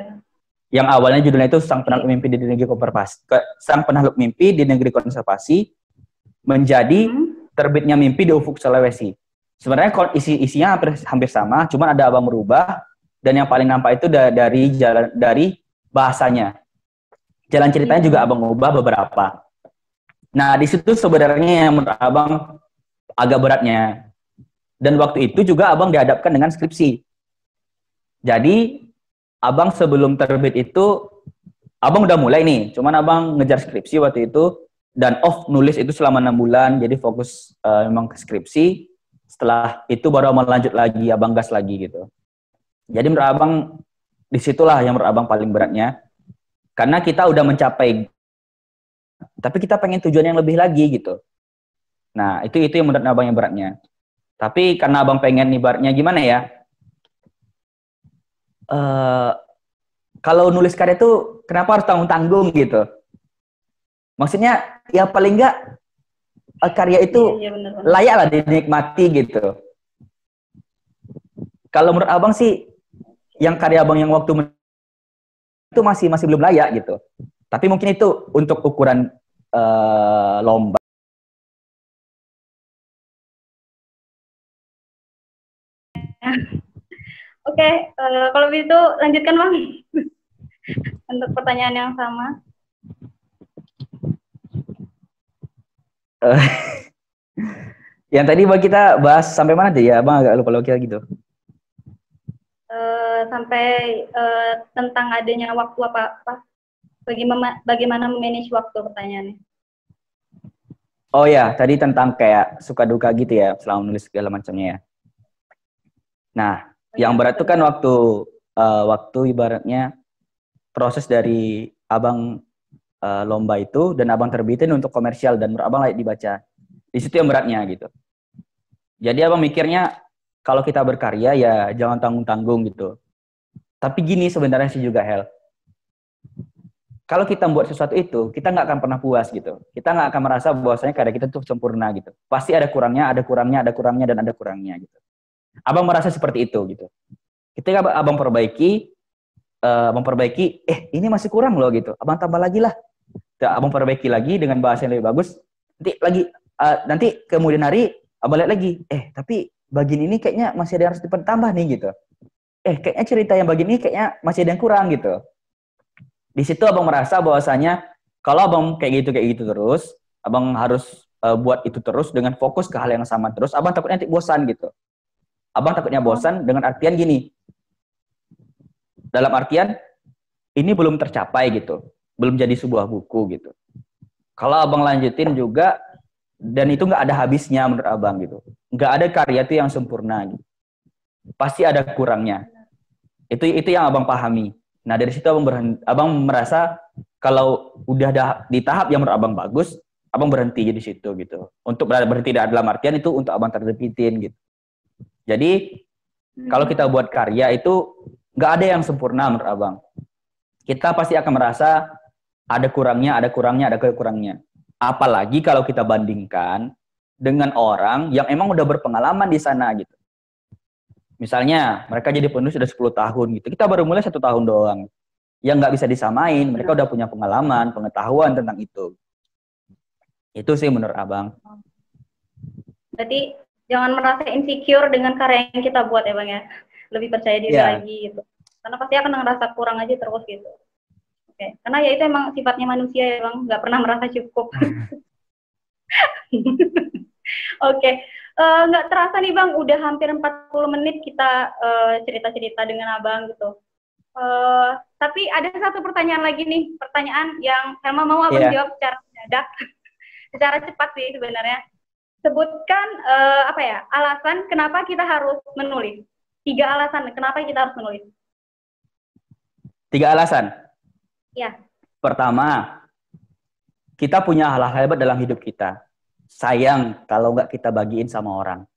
[SPEAKER 2] Yang awalnya judulnya itu Sang Penakluk Mimpi di Negeri Konservasi, Sang Penakluk Mimpi di Negeri Konservasi, menjadi Terbitnya Mimpi di Ufuk Sulawesi. Sebenarnya isinya hampir sama, cuman ada abang merubah, dan yang paling nampak itu dari bahasanya. Jalan ceritanya juga abang ubah beberapa. Nah, di situ sebenarnya yang menurut abang agak beratnya. Dan waktu itu juga abang dihadapkan dengan skripsi. Jadi, abang sebelum terbit itu, abang udah mulai nih, cuman abang ngejar skripsi waktu itu, dan nulis itu selama 6 bulan, jadi fokus memang ke skripsi. Setelah itu baru abang lanjut lagi, abang gas lagi gitu. Jadi menurut abang, disitulah yang menurut abang paling beratnya. Karena kita udah mencapai, tapi kita pengen tujuan yang lebih lagi gitu. Nah, itu yang menurut abang yang beratnya. Tapi karena abang pengen ibaratnya gimana ya, kalau nulis karya itu kenapa harus tanggung-tanggung gitu. Maksudnya ya paling enggak karya itu layak lah dinikmati gitu. Kalau menurut abang sih, yang karya abang yang waktu itu masih belum layak gitu. Tapi mungkin itu untuk ukuran lomba.
[SPEAKER 1] Oke, kalau begitu lanjutkan bang untuk pertanyaan yang sama.
[SPEAKER 2] Yang tadi kita bahas sampai mana tuh ya, abang agak lupa kira gitu.
[SPEAKER 1] Sampai tentang adanya waktu apa? Bagaimana memanage waktu pertanyaannya?
[SPEAKER 2] Oh ya, tadi tentang kayak suka duka gitu ya, selama menulis segala macamnya ya. Nah, yang berat itu kan waktu ibaratnya proses dari abang lomba itu dan abang terbitin untuk komersial dan abang layak dibaca. Di situ yang beratnya gitu. Jadi abang mikirnya kalau kita berkarya ya jangan tanggung-tanggung gitu. Tapi gini sebenarnya sih juga Hel. Kalau kita membuat sesuatu itu, kita nggak akan pernah puas gitu. Kita nggak akan merasa bahwasanya karya kita tuh sempurna gitu. Pasti ada kurangnya, dan ada kurangnya gitu. Abang merasa seperti itu gitu. Ketika abang memperbaiki, ini masih kurang loh gitu. Abang tambah lagi lah. Abang perbaiki lagi dengan bahasa yang lebih bagus. Nanti kemudian hari abang lihat lagi, tapi bagian ini kayaknya masih ada yang harus ditambah nih gitu. Kayaknya cerita yang bagian ini kayaknya masih ada yang kurang gitu. Di situ abang merasa bahwasanya kalau abang kayak gitu terus, abang harus buat itu terus dengan fokus ke hal yang sama terus, abang takutnya nanti bosan gitu. Abang takutnya bosan dengan artian gini. Dalam artian ini belum tercapai gitu. Belum jadi sebuah buku gitu. Kalau abang lanjutin juga dan itu nggak ada habisnya menurut abang gitu. Nggak ada karya itu yang sempurna gitu. Pasti ada kurangnya. Itu yang abang pahami. Nah, dari situ abang merasa kalau udah di tahap yang menurut abang bagus, abang berhenti di situ gitu. Untuk berhenti dalam artian itu untuk abang terbitin gitu. Jadi kalau kita buat karya itu nggak ada yang sempurna menurut abang. Kita pasti akan merasa ada kurangnya. Apalagi kalau kita bandingkan dengan orang yang emang udah berpengalaman di sana gitu. Misalnya mereka jadi penulis sudah 10 tahun gitu. Kita baru mulai 1 tahun doang. Yang nggak bisa disamain, mereka udah punya pengalaman, pengetahuan tentang itu. Itu sih menurut abang.
[SPEAKER 1] Berarti jangan merasa insecure dengan karya yang kita buat ya Bang ya. Lebih percaya diri lagi gitu. Karena pasti akan ngerasa kurang aja terus gitu. Oke. Karena ya itu emang sifatnya manusia ya Bang, nggak pernah merasa cukup. Oke. Nggak terasa nih Bang, udah hampir 40 menit kita cerita-cerita dengan Abang gitu. Tapi ada satu pertanyaan lagi nih, pertanyaan yang Helma mau Abang jawab secara mendadak, secara cepat sih sebenarnya. Sebutkan alasan kenapa kita harus menulis. 3 alasan kenapa kita harus menulis.
[SPEAKER 2] 3 alasan?
[SPEAKER 1] Ya.
[SPEAKER 2] Pertama, kita punya hal-hal hebat dalam hidup kita. Sayang kalau nggak kita bagiin sama orang.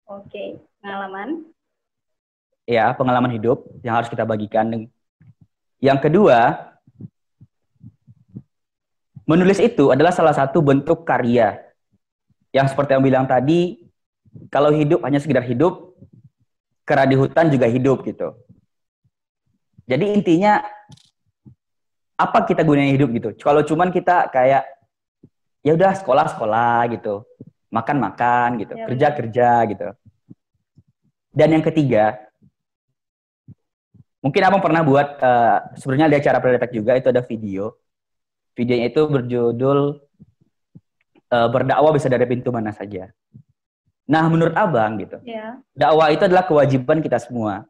[SPEAKER 1] Oke, pengalaman.
[SPEAKER 2] Ya, pengalaman hidup yang harus kita bagikan. Yang kedua, menulis itu adalah salah satu bentuk karya. Yang seperti yang bilang tadi, kalau hidup hanya sekedar hidup, kera di hutan juga hidup gitu. Jadi intinya, apa kita gunanya hidup gitu? Kalau cuman kita kayak ya udah sekolah gitu, makan gitu, kerja gitu. Dan yang ketiga, mungkin abang pernah buat sebenarnya ada acara Predetek juga, itu ada video. Videonya itu berjudul berdakwah bisa dari pintu mana saja. Nah, menurut abang gitu, dakwah itu adalah kewajiban kita semua,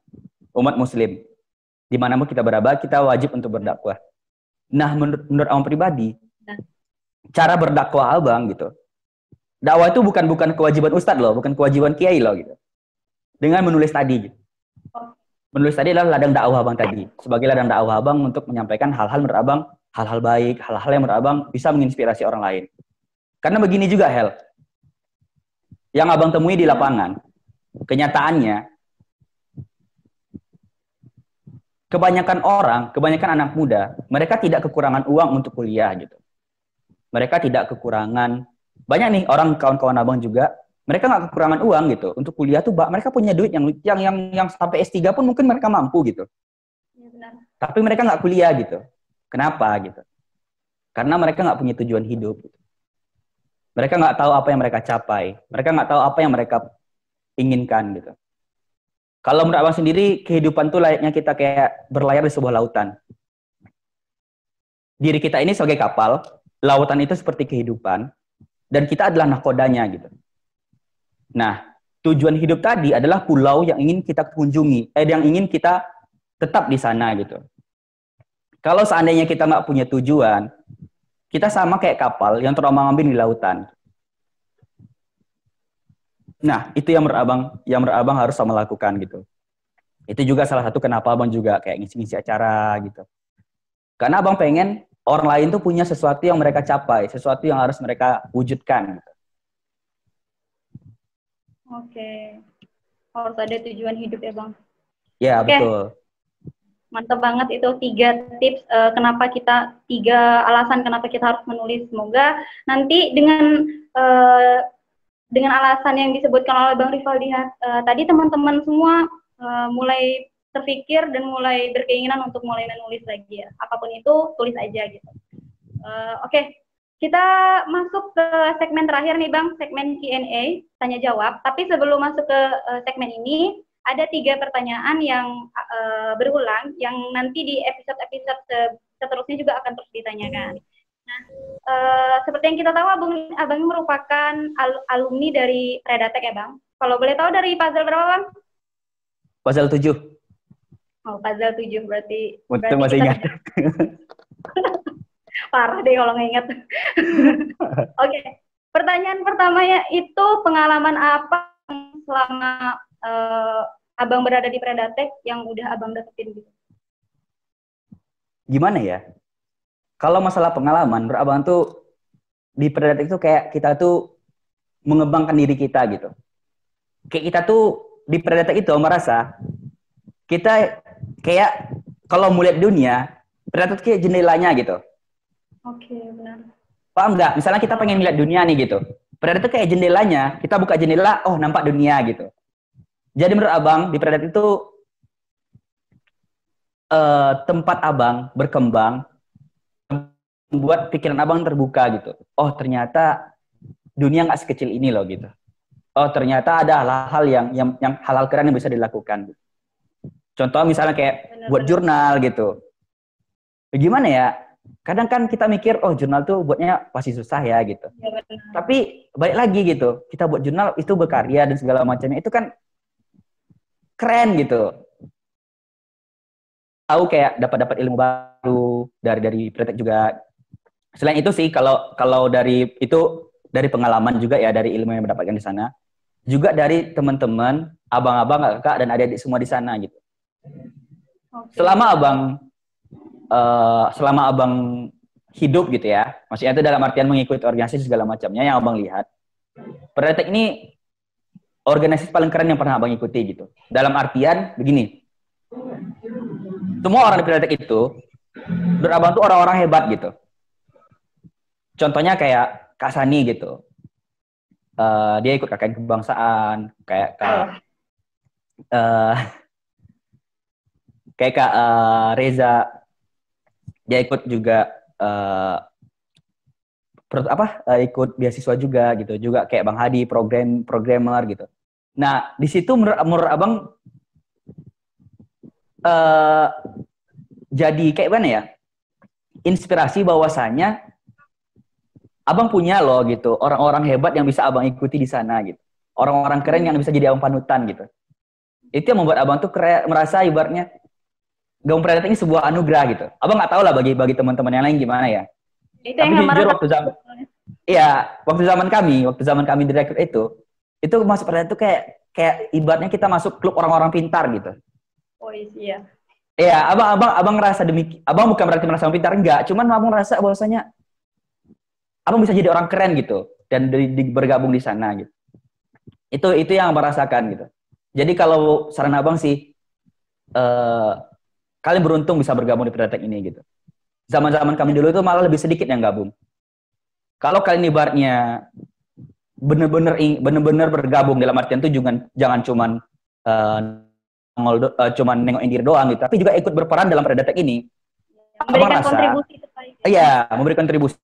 [SPEAKER 2] umat Muslim. Dimanapun kita berada, kita wajib untuk berdakwah. Nah, menurut abang pribadi, cara berdakwah abang gitu. Dakwah itu bukan kewajiban ustadz loh, bukan kewajiban kiai loh gitu. Dengan menulis tadi gitu. Menulis tadi adalah ladang dakwah abang tadi. Sebagai ladang dakwah abang untuk menyampaikan hal-hal menurut abang, hal-hal baik, hal-hal yang menurut abang bisa menginspirasi orang lain. Karena begini juga Hel. Yang abang temui di lapangan, kenyataannya kebanyakan anak muda, mereka tidak kekurangan uang untuk kuliah gitu. Mereka tidak kekurangan, banyak nih orang kawan-kawan abang juga, mereka nggak kekurangan uang gitu untuk kuliah tuh, mereka punya duit yang sampai S3 pun mungkin mereka mampu gitu.
[SPEAKER 1] Ya, benar.
[SPEAKER 2] Tapi mereka nggak kuliah gitu. Kenapa gitu? Karena mereka nggak punya tujuan hidup. Gitu. Mereka nggak tahu apa yang mereka capai. Mereka nggak tahu apa yang mereka inginkan gitu. Kalau menurut abang sendiri, kehidupan tuh layaknya kita kayak berlayar di sebuah lautan. Diri kita ini sebagai kapal, lautan itu seperti kehidupan, dan kita adalah nahkodanya gitu. Nah, tujuan hidup tadi adalah pulau yang ingin kita kunjungi, yang ingin kita tetap di sana gitu. Kalau seandainya kita nggak punya tujuan, kita sama kayak kapal yang terombang-ambing di lautan. Nah, itu yang menurut abang harus sama lakukan gitu. Itu juga salah satu kenapa abang juga kayak ngisi-ngisi acara gitu. Karena abang pengen orang lain tuh punya sesuatu yang mereka capai, sesuatu yang harus mereka wujudkan. Gitu.
[SPEAKER 1] Oke. Harus ada tujuan hidup ya Bang.
[SPEAKER 2] Ya, betul.
[SPEAKER 1] Mantap banget itu 3 tips kenapa kita 3 alasan kenapa kita harus menulis. Semoga nanti dengan alasan yang disebutkan oleh Bang Rivaldi tadi teman-teman semua mulai terpikir dan mulai berkeinginan untuk mulai menulis lagi ya. Apapun itu tulis aja gitu. Oke, kita masuk ke segmen terakhir nih Bang, segmen Q&A, tanya jawab. Tapi sebelum masuk ke segmen ini, ada 3 pertanyaan yang berulang, yang nanti di episode-episode seterusnya juga akan terus ditanyakan. Nah, seperti yang kita tahu, Abang merupakan alumni dari Predatek ya Bang. Kalau boleh tahu dari puzzle berapa Bang?
[SPEAKER 2] Puzzle 7.
[SPEAKER 1] Oh, puzzle 7 berarti
[SPEAKER 2] Masih ingat.
[SPEAKER 1] Parah deh kalau nginget. Oke, pertanyaan pertamanya itu pengalaman apa selama Abang berada di Predatek yang udah Abang dapetin gitu?
[SPEAKER 2] Gimana ya? Kalau masalah pengalaman, menurut Abang tuh di Predatek itu kayak kita tuh mengembangkan diri kita gitu. Kayak kita tuh di Predatek itu merasa kita kayak kalau melihat dunia, Predatek kayak jendelanya gitu.
[SPEAKER 1] Oke, benar.
[SPEAKER 2] Paham nggak? Misalnya kita pengen lihat dunia nih gitu. Predator kayak jendelanya, kita buka jendela, oh nampak dunia gitu. Jadi menurut Abang, di Predator itu tempat Abang berkembang, membuat pikiran Abang terbuka gitu. Oh ternyata dunia nggak sekecil ini loh gitu. Oh ternyata ada hal-hal yang hal-hal keren yang bisa dilakukan. Contoh misalnya kayak buat jurnal gitu. Gimana ya? Kadang kan kita mikir, oh jurnal tuh buatnya pasti susah ya gitu. Ya, tapi balik lagi gitu, kita buat jurnal itu berkarya dan segala macamnya itu kan keren gitu. Tahu kayak dapat ilmu baru dari Predatek juga. Selain itu sih, kalau dari itu dari pengalaman juga ya, dari ilmu yang mendapatkan di sana, juga dari teman-teman, abang-abang, kakak dan adik-adik semua di sana gitu. Okay. Selama abang hidup gitu ya, maksudnya itu dalam artian mengikuti organisasi segala macamnya yang abang lihat, Predatek ini organisasi paling keren yang pernah abang ikuti gitu. Dalam artian begini, semua orang di Predatek itu menurut abang tuh orang-orang hebat gitu. Contohnya kayak Kak Sani gitu, dia ikut KKN kebangsaan, kayak Kak Reza, dia ikut juga ikut beasiswa juga gitu, juga kayak Bang Hadi programmer gitu. Nah di situ menurut abang jadi kayak mana ya, inspirasi bahwasanya abang punya loh gitu orang-orang hebat yang bisa abang ikuti di sana gitu, orang-orang keren yang bisa jadi abang panutan gitu. Itu yang membuat abang tuh merasa ibaratnya Gaung Predatek ini sebuah anugerah gitu. Abang nggak tahu lah bagi teman-teman yang lain gimana ya.
[SPEAKER 1] Itu tapi yang jujur
[SPEAKER 2] waktu zaman kami direkrut itu masuk Predatek itu kayak ibaratnya kita masuk klub orang-orang pintar gitu.
[SPEAKER 1] Oh iya.
[SPEAKER 2] Iya, abang ngerasa demikian. Abang bukan berarti merasa pintar, enggak. Cuman abang ngerasa bahwasanya abang bisa jadi orang keren gitu dan bergabung di sana gitu. Itu yang abang rasakan gitu. Jadi kalau saran abang sih, kalian beruntung bisa bergabung di Predatek ini gitu. Zaman-zaman kami dulu itu malah lebih sedikit yang gabung. Kalau kalian ibaratnya bener-bener bergabung dalam artian itu jangan cuman cuman nengokin diri doang gitu, tapi juga ikut berperan dalam Predatek ini.
[SPEAKER 1] Memberikan kontribusi terbaik.
[SPEAKER 2] Iya, memberikan kontribusi.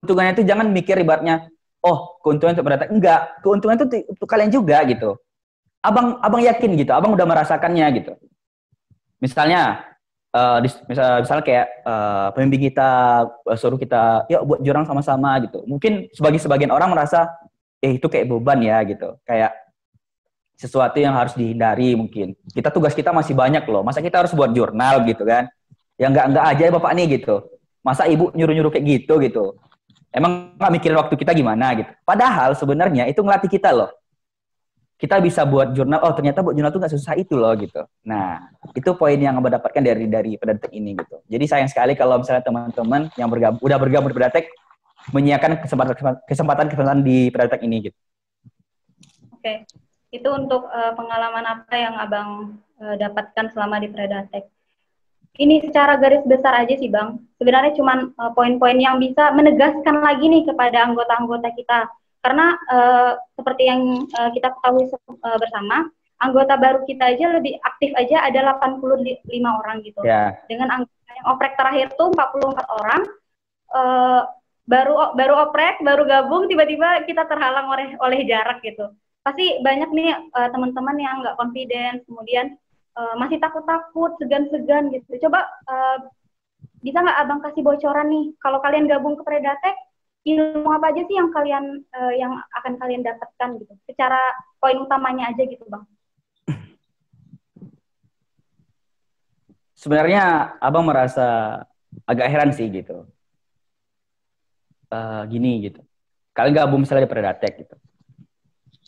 [SPEAKER 2] Keuntungannya itu jangan mikir ibaratnya, oh keuntungan untuk Predatek, enggak, keuntungan itu untuk kalian juga gitu. Abang yakin gitu, abang udah merasakannya gitu. Misalnya misalnya kayak pembimbing kita suruh kita yuk buat jurnal sama-sama gitu. Mungkin sebagian orang merasa itu kayak beban ya gitu, kayak sesuatu yang harus dihindari mungkin. Tugas kita masih banyak loh, masa kita harus buat jurnal gitu kan? Ya enggak aja ya bapak nih gitu. Masa ibu nyuruh kayak gitu. Emang nggak mikirin waktu kita gimana gitu. Padahal sebenarnya itu ngelatih kita loh. Kita bisa buat jurnal, oh ternyata buat jurnal itu nggak susah itu loh gitu. Nah, itu poin yang abang dapatkan dari Predatek ini gitu. Jadi sayang sekali kalau misalnya teman-teman yang udah bergabung di Predatek menyiapkan kesempatan di Predatek ini gitu.
[SPEAKER 1] Oke. Itu untuk pengalaman apa yang abang dapatkan selama di Predatek. Ini secara garis besar aja sih Bang. Sebenarnya cuma poin-poin yang bisa menegaskan lagi nih kepada anggota-anggota kita. Karena seperti yang kita ketahui bersama, anggota baru kita aja lebih aktif aja ada 85 orang gitu. Yeah. Dengan anggota yang oprek terakhir tuh 44 orang. Baru oprek, baru gabung, tiba-tiba kita terhalang oleh jarak gitu. Pasti banyak nih teman-teman yang nggak confident, kemudian masih takut-takut, segan-segan gitu. Coba bisa nggak Abang kasih bocoran nih, kalau kalian gabung ke Predatek, ilmu apa aja sih yang kalian yang akan kalian dapatkan gitu? Secara poin utamanya aja gitu, Bang.
[SPEAKER 2] Sebenarnya Abang merasa agak heran sih gitu. Gini gitu. Kalian gabung misalnya di Predatek gitu.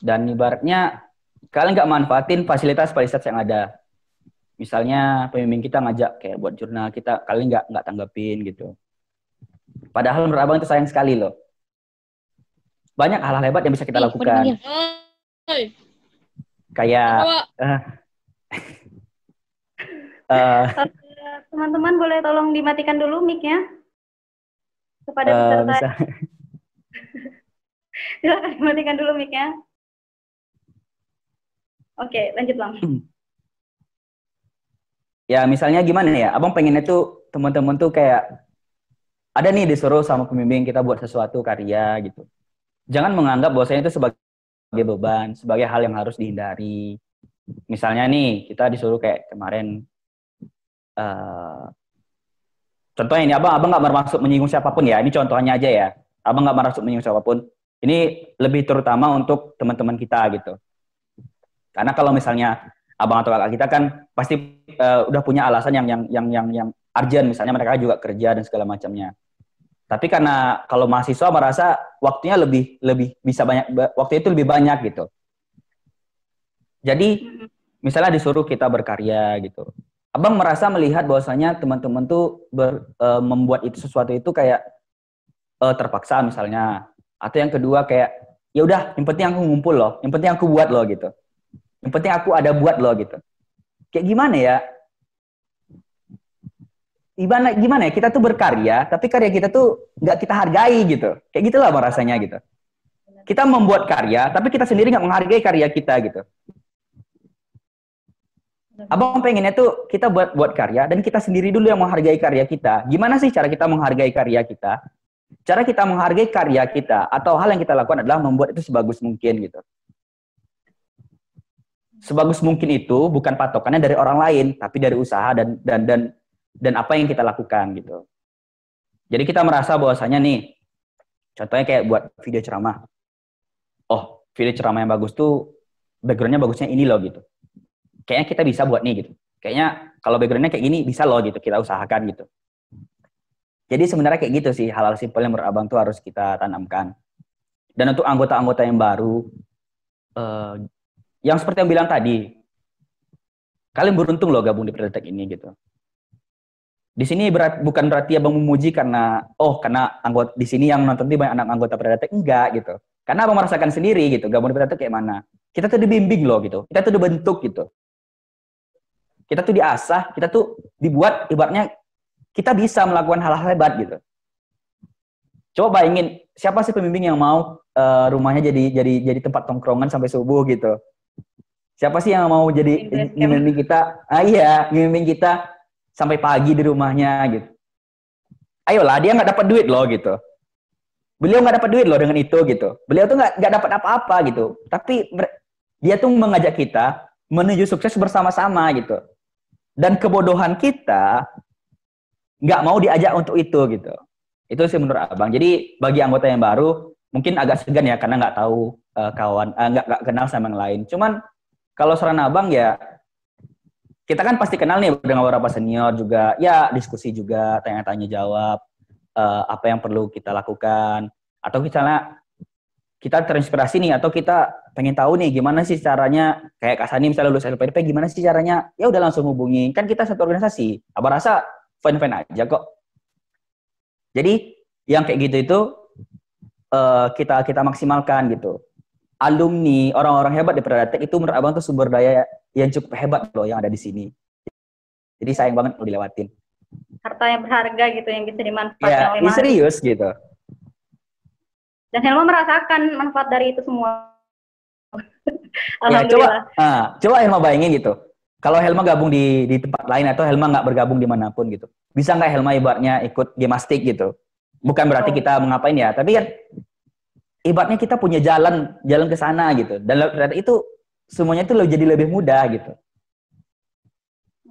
[SPEAKER 2] Dan ibaratnya kalian nggak manfaatin fasilitas yang ada. Misalnya pembimbing kita ngajak kayak buat jurnal kita, kalian nggak tanggapin gitu. Padahal menurut Abang itu sayang sekali loh. Banyak hal-hal hebat yang bisa kita lakukan. Kayak
[SPEAKER 1] teman-teman boleh tolong dimatikan dulu mic-nya kepada peserta. Silakan dimatikan dulu mic-nya. Oke, lanjut Bang.
[SPEAKER 2] Ya misalnya gimana ya, Abang pengennya tuh teman-teman tuh kayak ada nih disuruh sama pembimbing kita buat sesuatu karya gitu. Jangan menganggap bahwasanya itu sebagai beban, sebagai hal yang harus dihindari. Misalnya nih kita disuruh kayak kemarin, contohnya ini abang nggak bermaksud menyinggung siapapun ya, ini contohnya aja ya. Abang nggak bermaksud menyinggung siapapun. Ini lebih terutama untuk teman-teman kita gitu. Karena kalau misalnya abang atau kakak kita kan pasti udah punya alasan yang urgent, misalnya mereka juga kerja dan segala macamnya. Tapi karena kalau mahasiswa merasa waktunya lebih bisa banyak, waktu itu lebih banyak gitu. Jadi misalnya disuruh kita berkarya gitu. Abang merasa melihat bahwasanya teman-teman tuh membuat itu sesuatu itu kayak terpaksa misalnya. Atau yang kedua kayak ya udah, yang penting aku ngumpul loh, yang penting aku buat loh gitu. Yang penting aku ada buat loh gitu. Kayak gimana ya? Gimana ya, kita tuh berkarya, tapi karya kita tuh nggak kita hargai gitu. Kayak gitulah rasanya gitu. Kita membuat karya, tapi kita sendiri nggak menghargai karya kita gitu. Abang pengennya tuh kita buat karya, dan kita sendiri dulu yang menghargai karya kita. Gimana sih cara kita menghargai karya kita? Cara kita menghargai karya kita, atau hal yang kita lakukan adalah membuat itu sebagus mungkin gitu. Sebagus mungkin itu bukan patokannya dari orang lain, tapi dari usaha dan apa yang kita lakukan gitu. Jadi kita merasa bahwasanya nih, contohnya kayak buat video ceramah. Oh, video ceramah yang bagus tuh backgroundnya bagusnya ini loh gitu. Kayaknya kita bisa buat nih gitu. Kayaknya kalau backgroundnya kayak gini bisa loh gitu, kita usahakan gitu. Jadi sebenarnya kayak gitu sih, hal-hal simpel yang menurut abang tuh harus kita tanamkan. Dan untuk anggota-anggota yang baru, yang seperti yang bilang tadi, kalian beruntung loh gabung di Predatek ini gitu. Di sini bukan berarti abang memuji karena anggota di sini yang nonton itu banyak anak anggota Predatek, enggak gitu. Karena abang merasakan sendiri gitu, gabung di Predatek kayak mana. Kita tuh dibimbing loh gitu, kita tuh dibentuk gitu. Kita tuh diasah, kita tuh dibuat ibaratnya kita bisa melakukan hal-hal hebat gitu. Coba bayangin, siapa sih pembimbing yang mau rumahnya jadi tempat tongkrongan sampai subuh gitu? Siapa sih yang mau jadi ngebimbing kita? Ngebimbing kita sampai pagi di rumahnya gitu. Ayolah, dia nggak dapat duit loh gitu. Beliau nggak dapat duit loh dengan itu gitu. Beliau tuh nggak dapat apa-apa gitu. Tapi dia tuh mengajak kita menuju sukses bersama-sama gitu. Dan kebodohan kita nggak mau diajak untuk itu gitu. Itu sih menurut abang. Jadi bagi anggota yang baru mungkin agak segan ya karena nggak tahu nggak kenal sama yang lain. Cuman kalau saran abang ya, kita kan pasti kenal nih dengan beberapa senior juga, ya diskusi juga, tanya-tanya jawab, apa yang perlu kita lakukan, atau misalnya kita terinspirasi nih, atau kita pengen tahu nih gimana sih caranya, kayak Kak Sani misalnya lulus LPDP, gimana sih caranya, ya udah langsung hubungi, kan kita satu organisasi, abang rasa fine-fine aja kok. Jadi yang kayak gitu itu kita maksimalkan gitu. Alumni, orang-orang hebat di Predatek itu menurut abang tuh sumber daya yang cukup hebat loh yang ada di sini. Jadi sayang banget kalau dilewatin.
[SPEAKER 1] Harta yang berharga gitu yang bisa dimanfaatkan oleh
[SPEAKER 2] mahasiswa. Serius gitu.
[SPEAKER 1] Dan Helma merasakan manfaat dari itu semua.
[SPEAKER 2] Alhamdulillah. Coba Helma bayangin gitu. kalau Helma gabung di tempat lain atau Helma nggak bergabung dimanapun gitu, bisa nggak Helma ibaratnya ikut Gemastik gitu? Bukan berarti kita mengapain ya, tapi kan ibaratnya kita punya jalan ke sana gitu. Dan itu semuanya itu jadi lebih mudah gitu.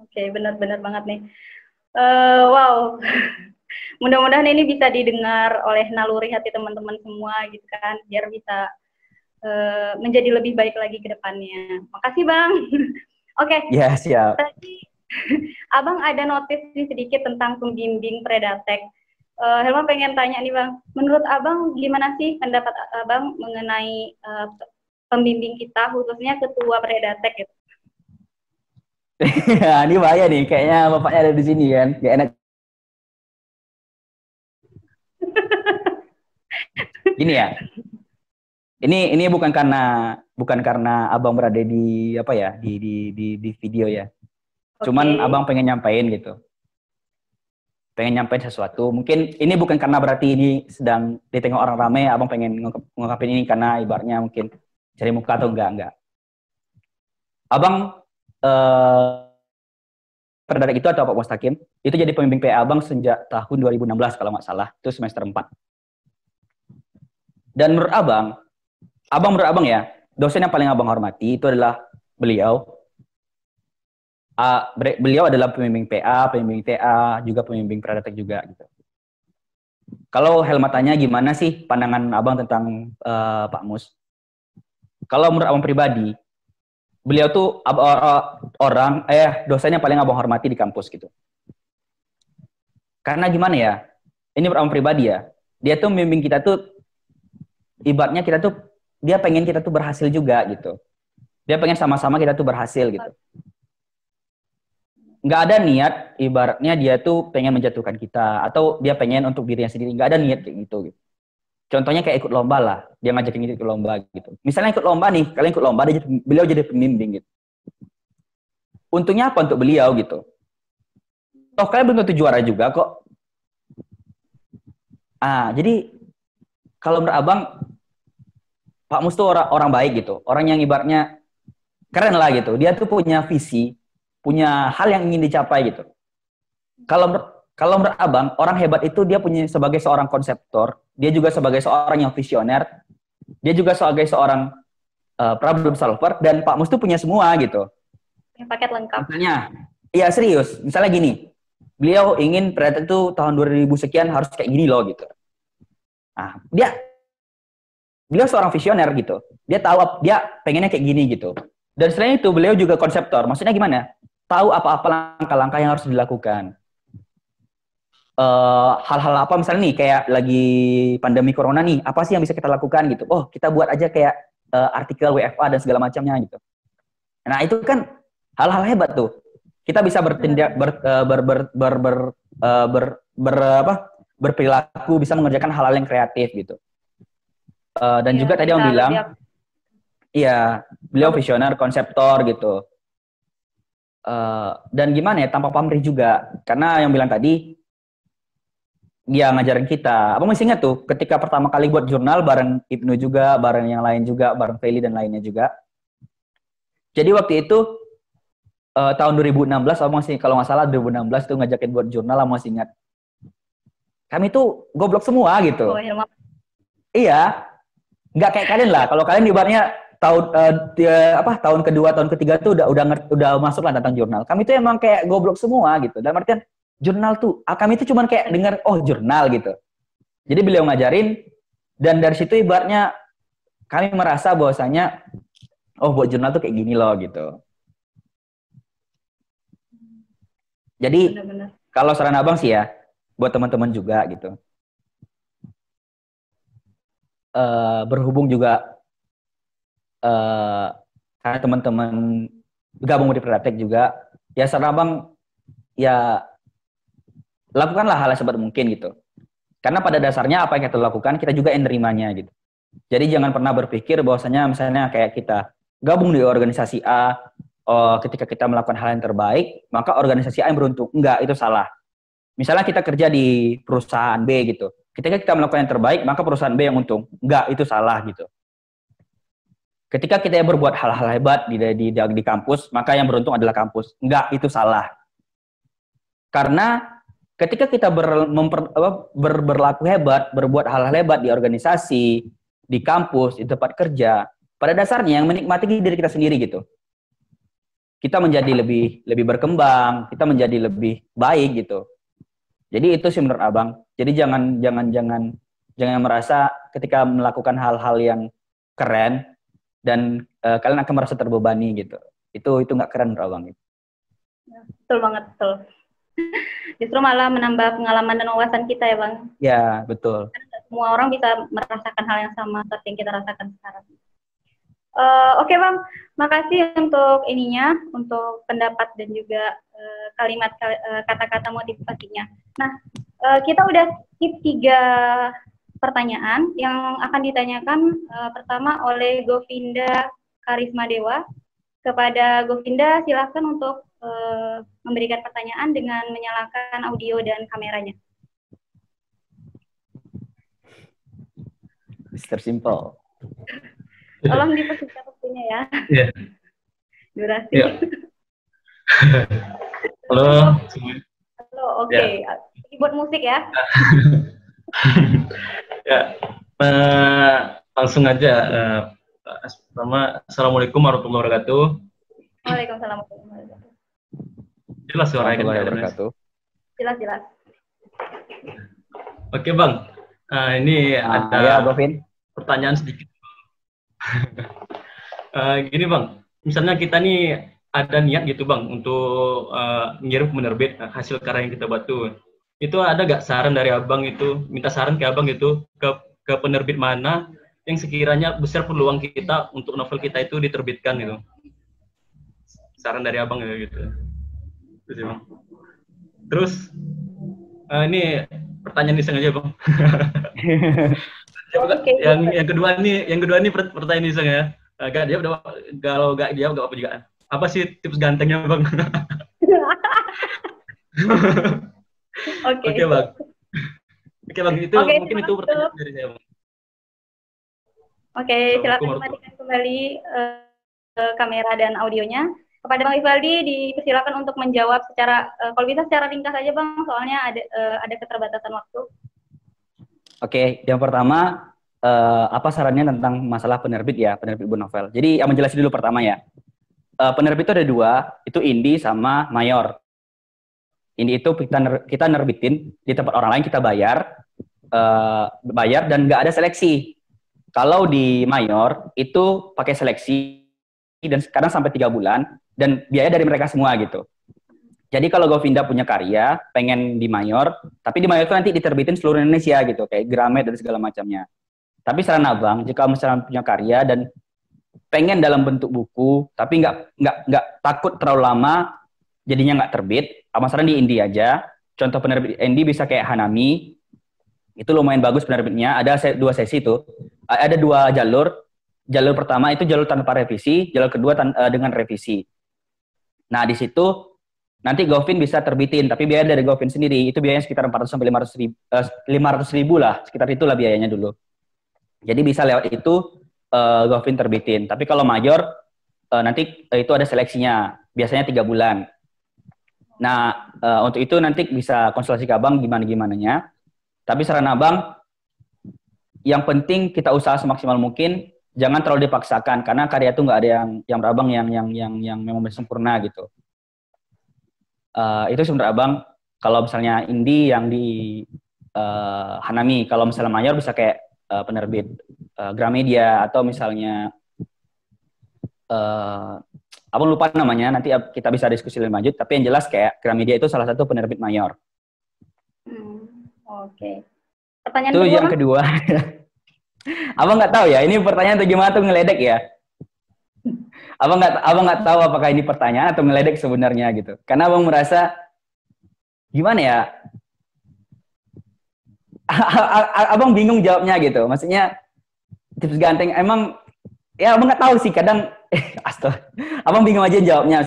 [SPEAKER 1] Oke, benar-benar banget nih. Wow, mudah-mudahan ini bisa didengar oleh naluri hati teman-teman semua gitu kan, biar bisa menjadi lebih baik lagi ke depannya. Makasih Bang. Oke.
[SPEAKER 2] Ya, siap.
[SPEAKER 1] Tadi Abang ada notis sedikit tentang pembimbing Predatek. Helma pengen tanya nih Bang, menurut Abang gimana sih pendapat Abang mengenai pembimbing kita, khususnya ketua Predatek gitu?
[SPEAKER 2] Ini bahaya nih, kayaknya bapaknya ada di sini kan, gak enak. Gini ya, ini bukan karena abang berada di apa ya di video ya. Cuman abang pengen nyampein gitu, pengen nyampein sesuatu. Mungkin ini bukan karena berarti ini sedang ditengok orang ramai, abang pengen ngungkapin ini karena ibaratnya mungkin cari muka atau enggak. Abang Predatek itu atau Pak Mustaqim itu jadi pembimbing PA abang sejak tahun 2016 kalau nggak salah, itu semester 4. Dan menurut abang ya, dosen yang paling abang hormati itu adalah beliau. Beliau adalah pembimbing PA, pembimbing TA, juga pembimbing Predatek juga gitu. Kalau Helma tanya gimana sih pandangan abang tentang Pak Mus? Kalau menurut abang pribadi, beliau tuh dosen yang paling abang hormati di kampus gitu. Karena gimana ya? Ini menurut abang pribadi ya. Dia tuh membimbing kita tuh ibaratnya dia pengen kita tuh berhasil juga gitu. Dia pengen sama-sama kita tuh berhasil gitu. Nggak ada niat ibaratnya dia tuh pengen menjatuhkan kita atau dia pengen untuk dirinya sendiri. Nggak ada niat kayak gitu. Contohnya kayak ikut lomba lah. Dia ngajakin ikut lomba gitu. Misalnya ikut lomba nih, kalian ikut lomba, beliau jadi pembimbing gitu. Untungnya apa untuk beliau gitu? Toh kalian belum tentu juara juga kok. Jadi kalau menurut abang, Pak Mus tuh orang baik gitu. Orang yang ibaratnya keren lah gitu. Dia tuh punya visi, punya hal yang ingin dicapai gitu. Kalau menurut abang, orang hebat itu dia punya sebagai seorang konseptor, dia juga sebagai seorang yang visioner, dia juga sebagai seorang problem solver, dan Pak Mus tuh punya semua gitu.
[SPEAKER 1] Paket lengkap.
[SPEAKER 2] Misalnya, iya serius. Misalnya gini, beliau ingin Predatek itu tahun 2000 sekian harus kayak gini loh gitu. Beliau seorang visioner gitu. Dia tahu dia pengennya kayak gini gitu. Dan selain itu beliau juga konseptor. Maksudnya gimana? Tahu apa-apa langkah-langkah yang harus dilakukan. Hal-hal apa misalnya nih kayak lagi pandemi corona nih, apa sih yang bisa kita lakukan gitu? Oh, kita buat aja kayak artikel WFA dan segala macamnya gitu. Nah, itu kan hal-hal hebat tuh. Kita bisa bertindak berperilaku, bisa mengerjakan hal-hal yang kreatif gitu. Dan juga tadi yang bilang, iya, beliau visioner, konseptor gitu. Dan gimana ya, tanpa pamrih juga. Karena yang bilang tadi, dia ngajarin kita. Abang masih ingat tuh, ketika pertama kali buat jurnal bareng Ibnu juga, bareng yang lain juga, bareng Feli dan lainnya juga. Jadi waktu itu, tahun 2016, abang masih, kalau nggak salah 2016 tuh ngajakin buat jurnal, abang masih ingat. Kami tuh goblok semua gitu. Iya. Nggak kayak kalian lah. Kalau kalian ibaratnya tahun kedua, tahun ketiga tuh udah masuk lah tentang jurnal. Kami tuh emang kayak goblok semua gitu. Dalam artian jurnal tuh, kami tuh cuman kayak dengar jurnal gitu. Jadi beliau ngajarin dan dari situ ibaratnya kami merasa bahwasanya buat jurnal tuh kayak gini loh gitu. Jadi benar-benar. Kalau saran abang sih ya, buat teman-teman juga gitu. Berhubung juga karena teman-teman gabung di Predatek juga, ya saran abang ya lakukanlah hal sebaik mungkin gitu. Karena pada dasarnya apa yang kita lakukan kita juga yang nerimanya gitu. Jadi jangan pernah berpikir bahwasanya misalnya kayak kita gabung di organisasi A, ketika kita melakukan hal yang terbaik, maka organisasi A yang beruntung. Enggak, itu salah. Misalnya kita kerja di perusahaan B gitu. Ketika kita melakukan yang terbaik, maka perusahaan B yang untung. Enggak, itu salah gitu. ketika kita berbuat hal-hal hebat di kampus, maka yang beruntung adalah kampus. Enggak, itu salah. Karena ketika kita berlaku hebat, berbuat hal-hal hebat di organisasi, di kampus, di tempat kerja, pada dasarnya yang menikmati diri kita sendiri gitu. Kita menjadi lebih berkembang, kita menjadi lebih baik gitu. Jadi itu sih menurut Abang. Jadi jangan merasa ketika melakukan hal-hal yang keren dan kalian akan merasa terbebani gitu. Itu nggak keren menurut Abang gitu.
[SPEAKER 1] Betul banget, betul. Justru malah menambah pengalaman dan wawasan kita ya Bang.
[SPEAKER 2] Ya, betul.
[SPEAKER 1] Karena semua orang bisa merasakan hal yang sama seperti yang kita rasakan sekarang. Oke Bang, makasih untuk untuk pendapat dan juga kalimat kata-kata motivasinya. Nah, kita udah skip 3 pertanyaan yang akan ditanyakan pertama oleh Govinda Karisma Dewa. Kepada Govinda, silakan untuk memberikan pertanyaan dengan menyalakan audio dan kameranya.
[SPEAKER 2] Mr. Simple.
[SPEAKER 1] Tolong dipersingkat waktunya ya.
[SPEAKER 3] Iya.
[SPEAKER 1] Durasi.
[SPEAKER 3] Yeah. Halo.
[SPEAKER 1] Halo, oke. Buat musik ya.
[SPEAKER 3] Ya, langsung aja. Pertama, Assalamualaikum warahmatullahi wabarakatuh.
[SPEAKER 1] Waalaikumsalam warahmatullahi wabarakatuh.
[SPEAKER 3] Jelas suaranya kan?
[SPEAKER 2] Wabarakatuh.
[SPEAKER 1] Jelas.
[SPEAKER 3] Oke Bang, ini ada
[SPEAKER 2] ya, Govin.
[SPEAKER 3] Pertanyaan sedikit. Gini Bang, misalnya kita nih ada niat gitu Bang untuk ngirim ke penerbit hasil karya yang kita buat tuh. Itu ada gak saran dari Abang itu, minta saran ke Abang gitu, ke penerbit mana yang sekiranya besar peluang kita untuk novel kita itu diterbitkan gitu. Saran dari Abang gitu. Terus Bang. Terus ini pertanyaan iseng aja Bang. Yang kedua nih pertanyaan iseng ya. Gak jawab, kalau gak jawab gak apa juga. Apa sih tips gantengnya Bang? Oke Bang. Oke Bang, itu mungkin itu pertanyaan dari saya Bang.
[SPEAKER 1] Oke, silakan matikan kembali kamera dan audionya. Kepada Bang Ivaldi dipersilakan untuk menjawab secara kalau bisa secara ringkas saja Bang, soalnya ada keterbatasan waktu. Oke,
[SPEAKER 2] yang pertama apa sarannya tentang masalah penerbit buku novel. Jadi yang menjelaskan dulu pertama ya. Penerbit itu ada 2, itu indie sama mayor. Indie itu kita nerbitin di tempat orang lain, kita bayar dan nggak ada seleksi. Kalau di mayor itu pakai seleksi dan sekarang sampai 3 bulan dan biaya dari mereka semua gitu. Jadi kalau Govinda punya karya, pengen di mayor, tapi di mayor itu nanti diterbitin seluruh Indonesia gitu, kayak Gramet dan segala macamnya. Tapi saran Abang, jika misalnya punya karya dan pengen dalam bentuk buku, tapi nggak takut terlalu lama, jadinya nggak terbit, saran di indie aja. Contoh penerbit indie bisa kayak Hanami, itu lumayan bagus penerbitnya. Ada 2 sesi itu, ada 2 jalur. Jalur pertama itu jalur tanpa revisi, jalur kedua dengan revisi. Nah di situ nanti Govin bisa terbitin, tapi biaya dari Govin sendiri itu biayanya sekitar 400 sampai 500 ribu lah, sekitar itulah biayanya dulu. Jadi bisa lewat itu Govin terbitin. Tapi kalau mayor nanti itu ada seleksinya, biasanya 3 bulan. Nah untuk itu nanti bisa konsultasi ke Abang gimana-gimananya. Tapi saran Abang, yang penting kita usaha semaksimal mungkin, jangan terlalu dipaksakan karena karya itu nggak ada yang Abang yang memang sempurna gitu. Itu sebenarnya Abang. Kalau misalnya indie yang di Hanami, kalau misalnya mayor bisa kayak penerbit Gramedia atau misalnya Abang lupa namanya, nanti kita bisa diskusi lebih lanjut. Tapi yang jelas kayak Gramedia itu salah satu penerbit mayor.
[SPEAKER 1] Oke. Pertanyaan
[SPEAKER 2] itu
[SPEAKER 1] kedua,
[SPEAKER 2] yang kedua. Abang nggak tahu ya, ini pertanyaan atau gimana tuh ngeledek ya? Abang nggak tahu apakah ini pertanyaan atau ngeledek sebenarnya gitu. Karena Abang merasa gimana ya? Abang bingung jawabnya gitu. Maksudnya tips ganteng emang ya Abang nggak tahu sih kadang. Astaga, Abang bingung aja jawabnya.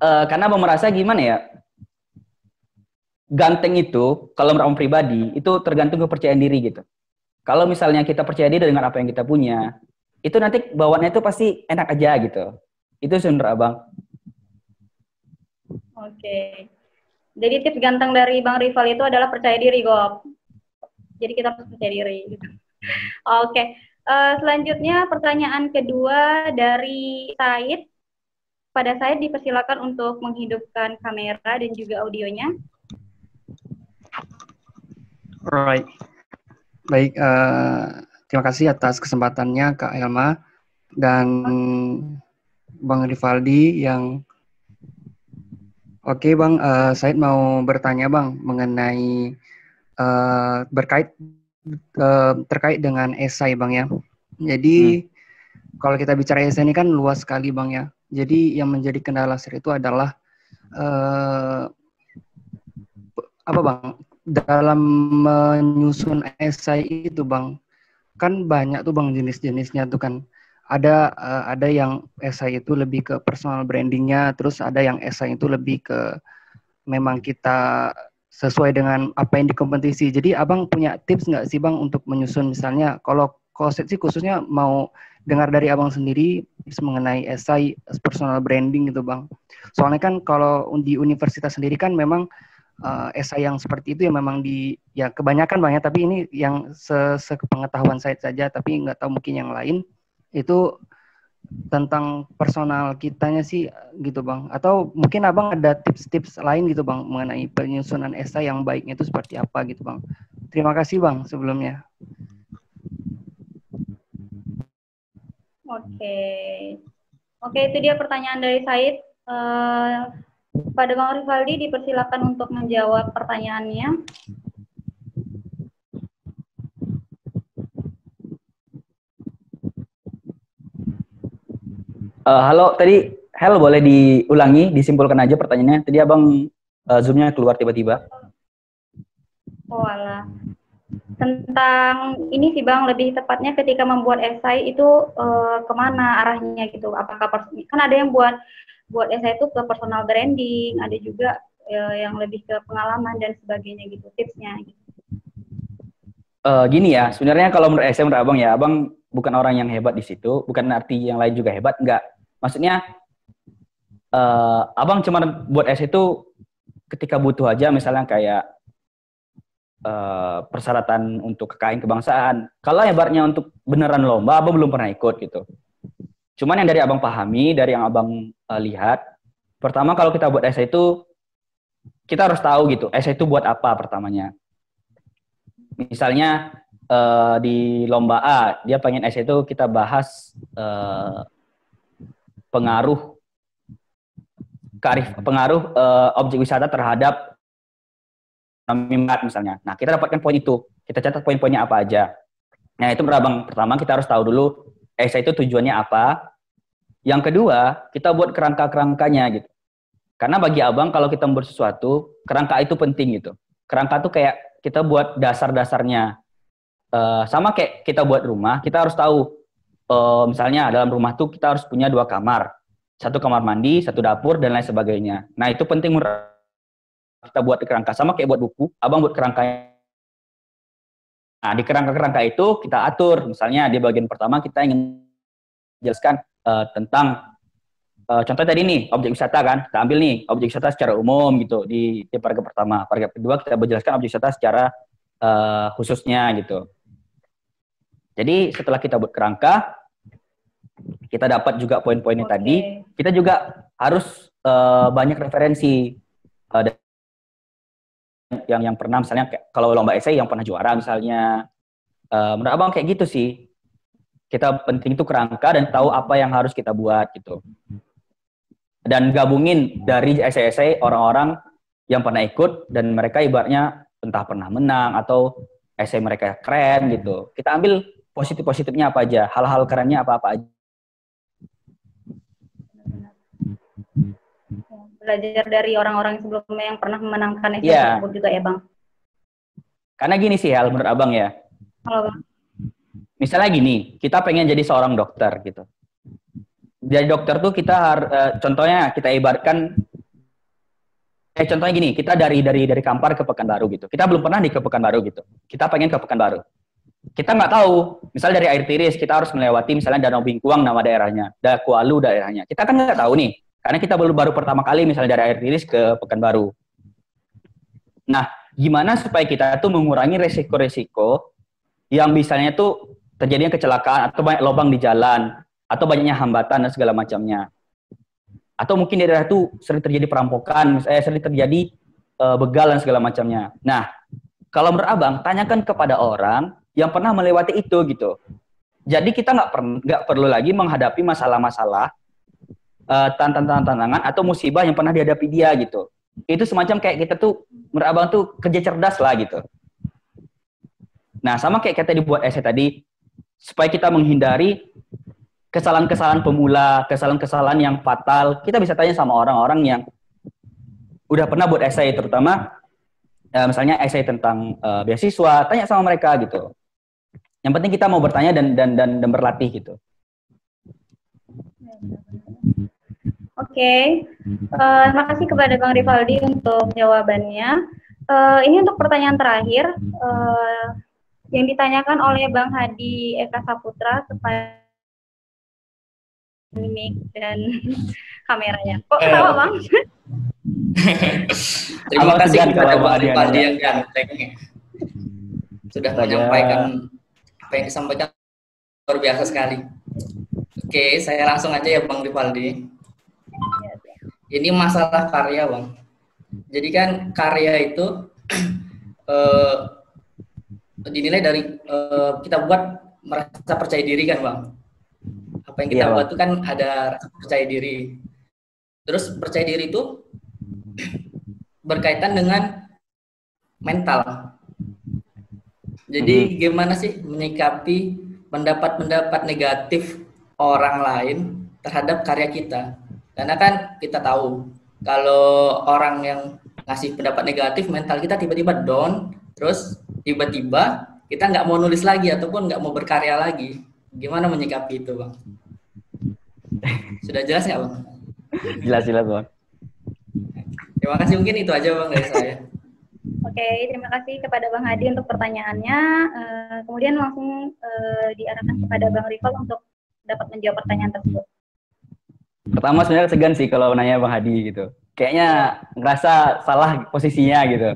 [SPEAKER 2] Karena Abang merasa gimana ya? Ganteng itu, kalau menurut Abang pribadi, itu tergantung kepercayaan diri gitu. kalau misalnya kita percaya diri dengan apa yang kita punya, itu nanti bawaannya itu pasti enak aja gitu. Itu sebenarnya Abang.
[SPEAKER 1] Oke. Jadi tips ganteng dari Bang Rival itu adalah percaya diri, Gop. Jadi kita harus percaya diri. Gitu. Oke. Selanjutnya pertanyaan kedua dari Said. Pada Said dipersilakan untuk menghidupkan kamera dan juga audionya.
[SPEAKER 4] Alright. Baik, terima kasih atas kesempatannya Kak Elma dan Bang Rivaldi yang Oke Bang, Said mau bertanya Bang mengenai terkait dengan esai Bang ya. Jadi kalau kita bicara esai ini kan luas sekali Bang ya. Jadi yang menjadi kendala Said itu adalah apa Bang? Dalam menyusun esai itu Bang, kan banyak tuh Bang jenis-jenisnya tuh kan. Ada yang esai itu lebih ke personal brandingnya, terus ada yang esai itu lebih ke memang kita sesuai dengan apa yang di kompetisi. Jadi Abang punya tips nggak sih Bang untuk menyusun misalnya kalau sih khususnya mau dengar dari Abang sendiri tips mengenai esai personal branding gitu Bang. Soalnya kan kalau di universitas sendiri kan memang esai yang seperti itu ya memang ya kebanyakan Bang ya, tapi ini yang sepengetahuan saya saja, tapi nggak tahu mungkin yang lain itu tentang personal kitanya sih gitu Bang. Atau mungkin Abang ada tips-tips lain gitu Bang mengenai penyusunan esai yang baiknya itu seperti apa gitu Bang. Terima kasih Bang sebelumnya.
[SPEAKER 1] Oke, itu dia pertanyaan dari Said. Pada Bang Rivaldi dipersilakan untuk menjawab pertanyaannya.
[SPEAKER 2] Halo, tadi Hel boleh diulangi, disimpulkan aja pertanyaannya. Tadi Abang Zoom-nya keluar tiba-tiba.
[SPEAKER 1] Oh alah. Tentang ini sih Bang, lebih tepatnya ketika membuat esai itu kemana arahnya gitu. Apakah kan ada yang buat esai itu ke personal branding, ada juga yang lebih ke pengalaman dan sebagainya gitu, tipsnya gitu.
[SPEAKER 2] Gini ya, sebenarnya kalau menurut saya, menurut Abang ya, Abang bukan orang yang hebat di situ, bukan arti yang lain juga hebat, enggak. Maksudnya, Abang cuma buat esai itu ketika butuh aja, misalnya kayak persyaratan untuk KKN kebangsaan. Kalau hebatnya untuk beneran lomba, Abang belum pernah ikut gitu. Cuman yang dari Abang pahami, dari yang Abang lihat, pertama kalau kita buat esai itu, kita harus tahu gitu, esai itu buat apa pertamanya. Misalnya di lomba A, dia pengen esai itu kita bahas pengaruh objek wisata terhadap minat misalnya. Nah, kita dapatkan poin itu. Kita catat poin-poinnya apa aja. Nah, itu Abang. Pertama kita harus tahu dulu esai itu tujuannya apa. Yang kedua, kita buat kerangka-kerangkanya gitu. Karena bagi Abang kalau kita membuat sesuatu, kerangka itu penting gitu. Kerangka itu kayak kita buat dasar-dasarnya. Sama kayak kita buat rumah, kita harus tahu misalnya dalam rumah tuh kita harus punya 2 kamar. 1 kamar mandi, 1 dapur, dan lain sebagainya. Nah, itu penting kita buat di kerangka. Sama kayak buat buku, Abang buat kerangkanya. Nah, di kerangka-kerangka itu kita atur. Misalnya di bagian pertama kita ingin jelaskan tentang contoh tadi nih, objek wisata kan. Kita ambil nih, objek wisata secara umum gitu di paragraf pertama. Paragraf kedua kita menjelaskan objek wisata secara khususnya gitu. Jadi setelah kita buat kerangka, kita dapat juga poin-poinnya tadi. Kita juga harus banyak referensi yang pernah misalnya kalau lomba esai yang pernah juara misalnya. Menurut Abang kayak gitu sih. Kita penting itu kerangka dan tahu apa yang harus kita buat gitu. Dan gabungin dari esai-esai orang-orang yang pernah ikut dan mereka ibaratnya entah pernah menang atau esai mereka keren gitu. Kita ambil positif-positifnya apa aja, hal-hal kerennya apa-apa aja.
[SPEAKER 1] Belajar dari orang-orang sebelumnya yang pernah memenangkan esai tersebut juga ya Bang.
[SPEAKER 2] Karena gini sih Hal, menurut Abang ya.
[SPEAKER 1] Halo Bang.
[SPEAKER 2] Misalnya gini, kita pengen jadi seorang dokter gitu. Jadi dokter tuh kita contohnya kita ibaratkan contohnya gini, kita dari Kampar ke Pekanbaru gitu. Kita belum pernah ke Pekanbaru gitu. Kita pengen ke Pekanbaru. kita nggak tahu. Misal dari air tiris kita harus melewati misalnya Danau Bingkuang nama daerahnya, Dakualu daerahnya. Kita kan nggak tahu nih, karena kita baru pertama kali misalnya dari air tiris ke Pekanbaru. Nah, gimana supaya kita tuh mengurangi resiko-resiko yang misalnya tuh terjadinya kecelakaan atau banyak lubang di jalan atau banyaknya hambatan dan segala macamnya. Atau mungkin di daerah itu sering terjadi perampokan, misalnya sering terjadi begal dan segala macamnya. Nah, kalau menurut Abang, tanyakan kepada orang yang pernah melewati itu gitu. Jadi kita nggak perlu lagi menghadapi masalah-masalah, tantangan atau musibah yang pernah dihadapi dia gitu. Itu semacam kayak kita tuh, menurut Abang tuh kerja cerdas lah gitu. Nah, sama kayak kita dibuat essay tadi, supaya kita menghindari kesalahan-kesalahan pemula, kesalahan-kesalahan yang fatal, kita bisa tanya sama orang-orang yang udah pernah buat essay, terutama misalnya essay tentang beasiswa, tanya sama mereka gitu. Yang penting kita mau bertanya dan berlatih gitu.
[SPEAKER 1] Oke, terima kasih kepada Bang Rivaldi untuk jawabannya. Ini untuk pertanyaan terakhir yang ditanyakan oleh Bang Hadi Eka Saputra kepada mimik dan kameranya. Kok ketawa Bang?
[SPEAKER 5] Terima kasih kepada Bang Rivaldi yang ganteng sudah menyampaikan apa yang disampaikan, luar biasa sekali. Oke, saya langsung aja ya Bang Rivaldi. Ini masalah karya Bang. Jadi kan karya itu dinilai dari kita buat merasa percaya diri kan Bang. Apa yang kita buat itu kan ada rasa percaya diri. Terus percaya diri itu berkaitan dengan mental. Jadi gimana sih menyikapi pendapat-pendapat negatif orang lain terhadap karya kita? Karena kan kita tahu kalau orang yang ngasih pendapat negatif, mental kita tiba-tiba down, terus tiba-tiba kita nggak mau nulis lagi ataupun nggak mau berkarya lagi. Gimana menyikapi itu, Bang? Sudah jelas nggak, Bang?
[SPEAKER 2] Jelas, Bang.
[SPEAKER 5] Terima kasih, mungkin itu aja Bang dari saya.
[SPEAKER 1] Oke, terima kasih kepada Bang Hadi untuk pertanyaannya. Kemudian langsung diarahkan kepada Bang Rival untuk dapat menjawab pertanyaan tersebut.
[SPEAKER 2] Pertama sebenarnya segan sih kalau nanya Bang Hadi gitu. Kayaknya ngerasa salah posisinya gitu.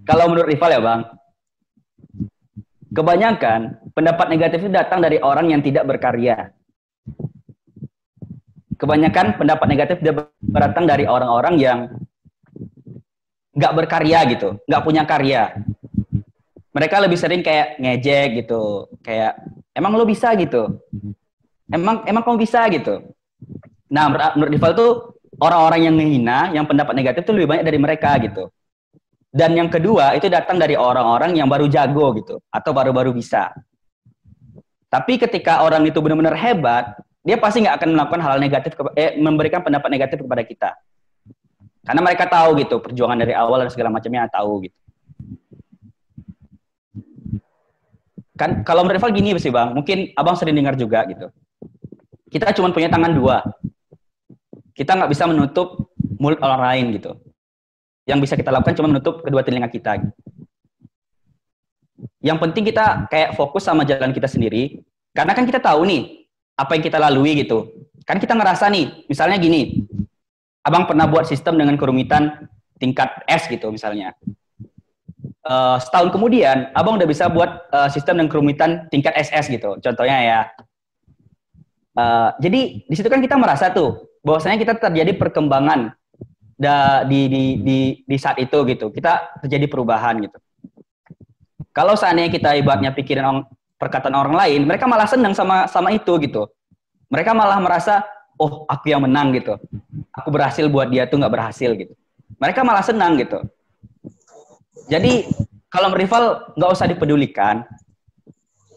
[SPEAKER 2] Kalau menurut Rival ya Bang, kebanyakan pendapat negatif itu datang dari orang yang tidak berkarya. Kebanyakan pendapat negatif datang dari orang-orang yang nggak berkarya gitu, nggak punya karya. Mereka lebih sering kayak ngejek gitu, kayak emang lo bisa gitu, emang kamu bisa gitu. Nah menurut Rival tuh orang-orang yang menghina, yang pendapat negatif tuh lebih banyak dari mereka gitu. Dan yang kedua itu datang dari orang-orang yang baru jago gitu, atau baru-baru bisa. Tapi ketika orang itu benar-benar hebat, dia pasti nggak akan melakukan hal negatif, memberikan pendapat negatif kepada kita. Karena mereka tahu gitu, perjuangan dari awal dan segala macamnya tahu gitu. Kan kalau menurut Rival gini sih Bang, mungkin Abang sering dengar juga gitu. Kita cuma punya tangan dua. Kita nggak bisa menutup mulut orang lain gitu. Yang bisa kita lakukan cuma menutup kedua telinga kita. Gitu. Yang penting kita kayak fokus sama jalan kita sendiri. Karena kan kita tahu nih, apa yang kita lalui gitu. Kan kita ngerasa nih, misalnya gini, Abang pernah buat sistem dengan kerumitan tingkat S gitu misalnya. Setahun kemudian, Abang udah bisa buat sistem dengan kerumitan tingkat SS gitu. Contohnya ya. Jadi di situ kan kita merasa tuh, bahwasanya kita terjadi perkembangan di saat itu gitu. Kita terjadi perubahan gitu. Kalau seandainya kita ibaratnya pikirin perkataan orang lain, mereka malah senang sama itu gitu. Mereka malah merasa, oh aku yang menang gitu. Aku berhasil buat dia tuh nggak berhasil gitu. Mereka malah senang gitu. Jadi kalau rival nggak usah dipedulikan.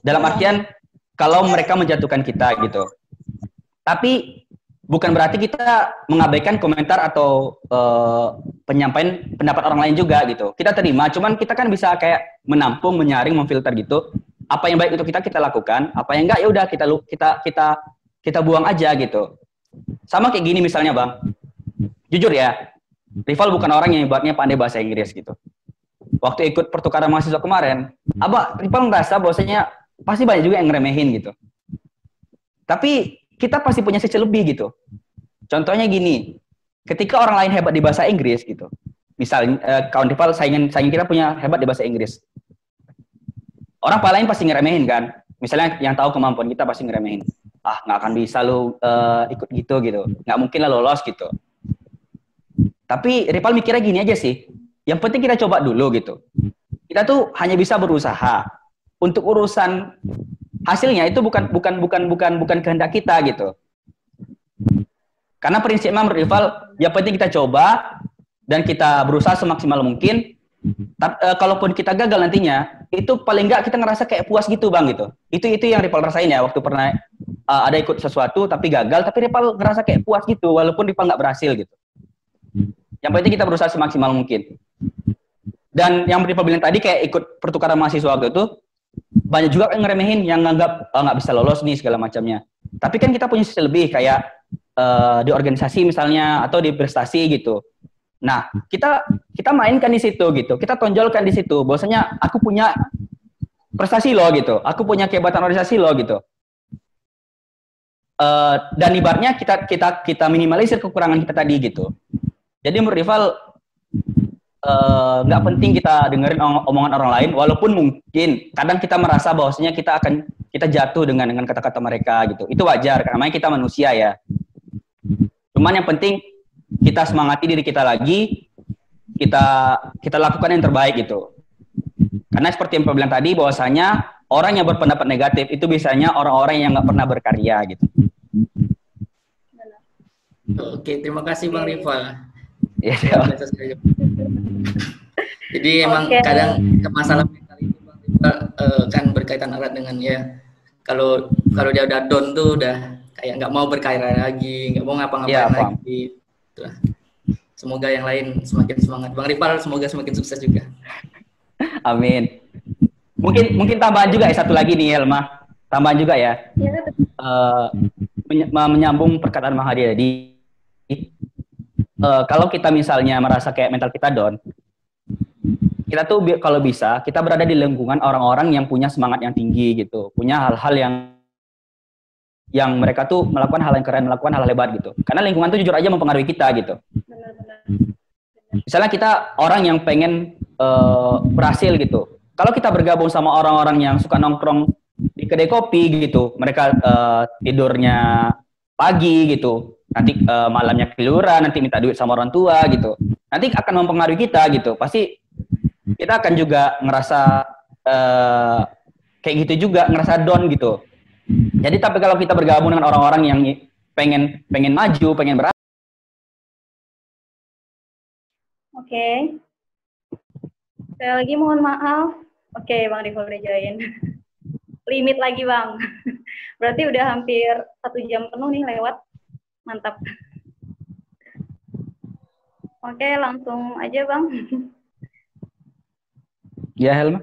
[SPEAKER 2] Dalam artian kalau mereka menjatuhkan kita gitu. Tapi bukan berarti kita mengabaikan komentar atau penyampaian pendapat orang lain juga gitu. Kita terima, cuman kita kan bisa kayak menampung, menyaring, memfilter gitu. Apa yang baik untuk kita lakukan, apa yang enggak ya udah kita buang aja gitu. Sama kayak gini misalnya Bang. Jujur ya, Rival bukan orang yang ibaratnya pandai bahasa Inggris gitu. waktu ikut pertukaran mahasiswa kemarin, Ripal ngerasa bahwasanya pasti banyak juga yang ngeremehin gitu. Tapi kita pasti punya sisi lebih gitu. Contohnya gini, ketika orang lain hebat di bahasa Inggris gitu, misalnya kawan Ripal saingan kita punya hebat di bahasa Inggris, orang lain pasti ngeremehin kan. Misalnya yang tahu kemampuan kita pasti ngeremehin. Ah, nggak akan bisa lu ikut gitu, nggak mungkin lah lolos gitu. Tapi Ripal mikirnya gini aja sih, yang penting kita coba dulu gitu. Kita tuh hanya bisa berusaha. Untuk urusan hasilnya itu bukan kehendak kita gitu. Karena prinsipnya menurut Ripal, yang penting kita coba dan kita berusaha semaksimal mungkin. Kalaupun kita gagal nantinya, itu paling nggak kita ngerasa kayak puas gitu bang gitu. Itu yang Ripal rasain ya waktu pernah ada ikut sesuatu tapi gagal, tapi Ripal ngerasa kayak puas gitu walaupun Ripal nggak berhasil gitu. Yang penting kita berusaha semaksimal mungkin. Dan yang Ripal bilang tadi kayak ikut pertukaran mahasiswa waktu itu, banyak juga yang ngeremehin, yang nganggap nggak bisa lolos nih segala macamnya. Tapi kan kita punya sisi lebih kayak di organisasi misalnya atau di prestasi gitu. Nah, kita mainkan di situ gitu. Kita tonjolkan di situ bahwasanya aku punya prestasi loh gitu. Aku punya kehebatan organisasi loh gitu. Dan ibaratnya kita minimalisir kekurangan kita tadi gitu. Jadi menurut Rival nggak penting kita dengerin omongan orang lain, walaupun mungkin kadang kita merasa bahwasanya kita jatuh dengan kata-kata mereka gitu. Itu wajar karena kita manusia ya. Cuman yang penting kita semangati diri kita lagi, kita lakukan yang terbaik gitu. Karena seperti yang Pak bilang tadi, bahwasanya orang yang berpendapat negatif itu biasanya orang-orang yang nggak pernah berkarya gitu.
[SPEAKER 5] Oke, terima kasih Bang Rival.
[SPEAKER 2] Ya.
[SPEAKER 5] Jadi emang kadang masalah mental itu Bang Rival kan berkaitan erat dengan ya. Kalau dia udah down tuh udah kayak nggak mau berkarya lagi, nggak mau ngapa-ngapain lagi. Itulah. Semoga yang lain semakin semangat. Bang Rival semoga semakin sukses juga. Amin.
[SPEAKER 2] Mungkin tambahan juga ya, satu lagi nih Helma. Tambahan juga ya. Menyambung perkataan Bang Hadi tadi. Kalau kita misalnya merasa kayak mental kita down, kita tuh kalau bisa kita berada di lingkungan orang-orang yang punya semangat yang tinggi gitu, punya hal-hal yang mereka tuh melakukan hal yang keren, melakukan hal hebat gitu. Karena lingkungan tuh jujur aja mempengaruhi kita gitu. Misalnya kita orang yang pengen berhasil gitu. Kalau kita bergabung sama orang-orang yang suka nongkrong di kedai kopi gitu, mereka tidurnya pagi gitu, nanti malamnya keliuran, nanti minta duit sama orang tua gitu, nanti akan mempengaruhi kita gitu. Pasti kita akan juga ngerasa kayak gitu juga, ngerasa down gitu. Jadi tapi kalau kita bergabung dengan orang-orang yang pengen maju, pengen berhasil.
[SPEAKER 1] Oke. Sekali lagi mohon maaf. Oke, Bang Rival udah join. Limit lagi Bang. Berarti udah hampir 1 jam penuh nih lewat. Mantap. Oke, langsung aja Bang.
[SPEAKER 2] Ya Helma.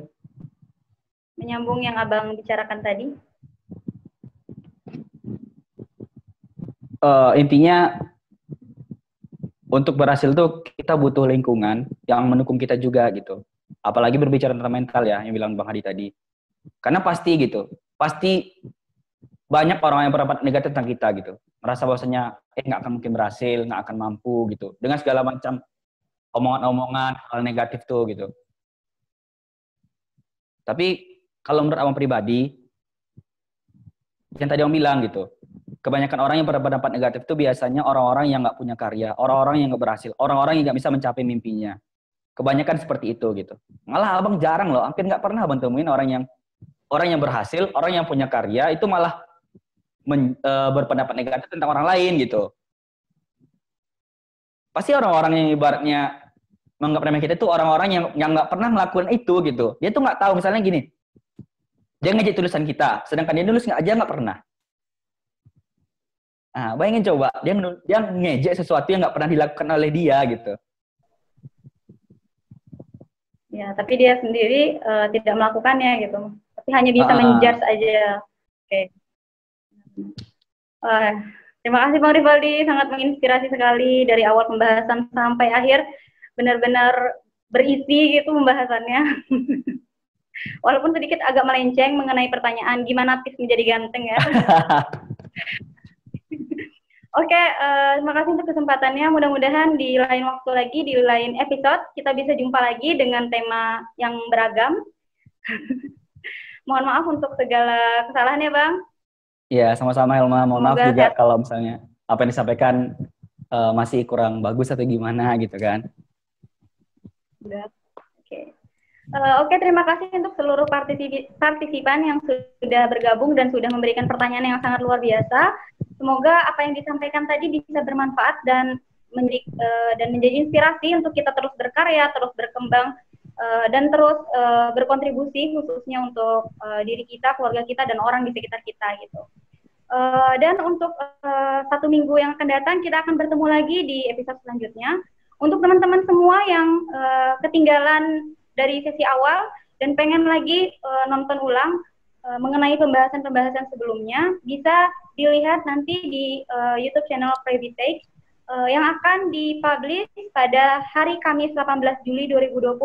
[SPEAKER 1] Menyambung yang Abang bicarakan tadi.
[SPEAKER 2] Intinya untuk berhasil tuh kita butuh lingkungan yang mendukung kita juga gitu. Apalagi berbicara tentang mental ya, yang bilang Bang Hadi tadi. Karena pasti gitu, pasti banyak orang yang berpendapat negatif tentang kita gitu. Merasa bahwasanya nggak akan mungkin berhasil, nggak akan mampu gitu. Dengan segala macam omongan-omongan hal negatif tuh gitu. Tapi kalau menurut Abang pribadi, yang tadi Abang bilang gitu, kebanyakan orang yang berpendapat negatif itu biasanya orang-orang yang nggak punya karya, orang-orang yang nggak berhasil, orang-orang yang nggak bisa mencapai mimpinya. Kebanyakan seperti itu gitu. Malah Abang jarang loh, hampir nggak pernah Abang temuin orang yang berhasil, orang yang punya karya itu malah berpendapat negatif tentang orang lain gitu. Pasti orang-orang yang ibaratnya menganggap remeh kita itu orang-orang yang nggak pernah melakukan itu gitu. Dia tuh nggak tahu, misalnya gini, dia ngejek tulisan kita, sedangkan dia nulis nggak pernah. Nah, bayangin coba, dia ngejek sesuatu yang nggak pernah dilakukan oleh dia gitu.
[SPEAKER 1] Ya, tapi dia sendiri tidak melakukannya gitu. Tapi hanya bisa menjudge aja. Oke. Terima kasih Bang Rivaldi, sangat menginspirasi sekali dari awal pembahasan sampai akhir. Benar-benar berisi gitu pembahasannya. Walaupun sedikit agak melenceng mengenai pertanyaan gimana tips menjadi ganteng ya. Oke, terima kasih untuk kesempatannya. Mudah-mudahan di lain waktu lagi, di lain episode, kita bisa jumpa lagi dengan tema yang beragam. Mohon maaf untuk segala kesalahan ya, Bang.
[SPEAKER 2] Iya, sama-sama Helma. Mohon maaf
[SPEAKER 1] Semoga
[SPEAKER 2] juga
[SPEAKER 1] sehat.
[SPEAKER 2] kalau misalnya apa yang disampaikan masih kurang bagus atau gimana gitu kan.
[SPEAKER 1] Oke. Oke, terima kasih untuk seluruh partisipan yang sudah bergabung dan sudah memberikan pertanyaan yang sangat luar biasa. Semoga apa yang disampaikan tadi bisa bermanfaat dan menjadi inspirasi untuk kita terus berkarya, terus berkembang, dan terus berkontribusi khususnya untuk diri kita, keluarga kita, dan orang di sekitar kita gitu. Dan untuk 1 minggu yang akan datang kita akan bertemu lagi di episode selanjutnya. Untuk teman-teman semua yang ketinggalan dari sesi awal dan pengen lagi nonton ulang mengenai pembahasan-pembahasan sebelumnya, bisa dilihat nanti di YouTube channel Privitage yang akan dipublish pada hari Kamis 18 Juli 2020.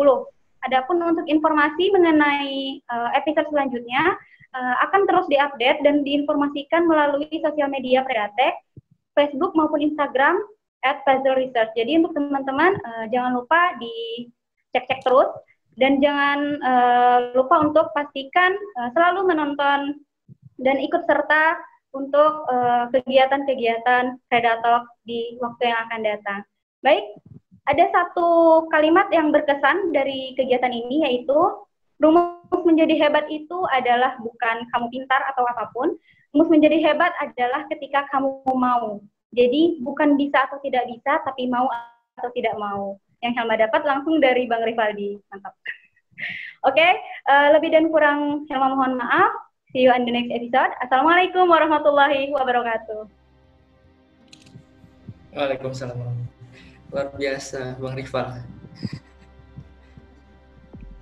[SPEAKER 1] Adapun untuk informasi mengenai episode selanjutnya akan terus diupdate dan diinformasikan melalui sosial media Predatek, Facebook maupun Instagram @puzzleresearch. Jadi untuk teman-teman jangan lupa dicek-cek terus. Dan jangan lupa untuk pastikan selalu menonton dan ikut serta untuk kegiatan-kegiatan Predatalk di waktu yang akan datang. Baik, ada satu kalimat yang berkesan dari kegiatan ini, yaitu rumus menjadi hebat itu adalah bukan kamu pintar atau apapun. Rumus menjadi hebat adalah ketika kamu mau. Jadi bukan bisa atau tidak bisa, tapi mau atau tidak mau. Yang Helma dapat langsung dari Bang Rivaldi. Mantap. Oke, lebih dan kurang Helma mohon maaf. See you on the next episode. Assalamualaikum warahmatullahi wabarakatuh.
[SPEAKER 5] Waalaikumsalam. Luar biasa Bang Rival.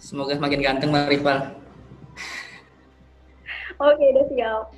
[SPEAKER 5] Semoga semakin ganteng Bang Rival.
[SPEAKER 1] Oke, udah siap.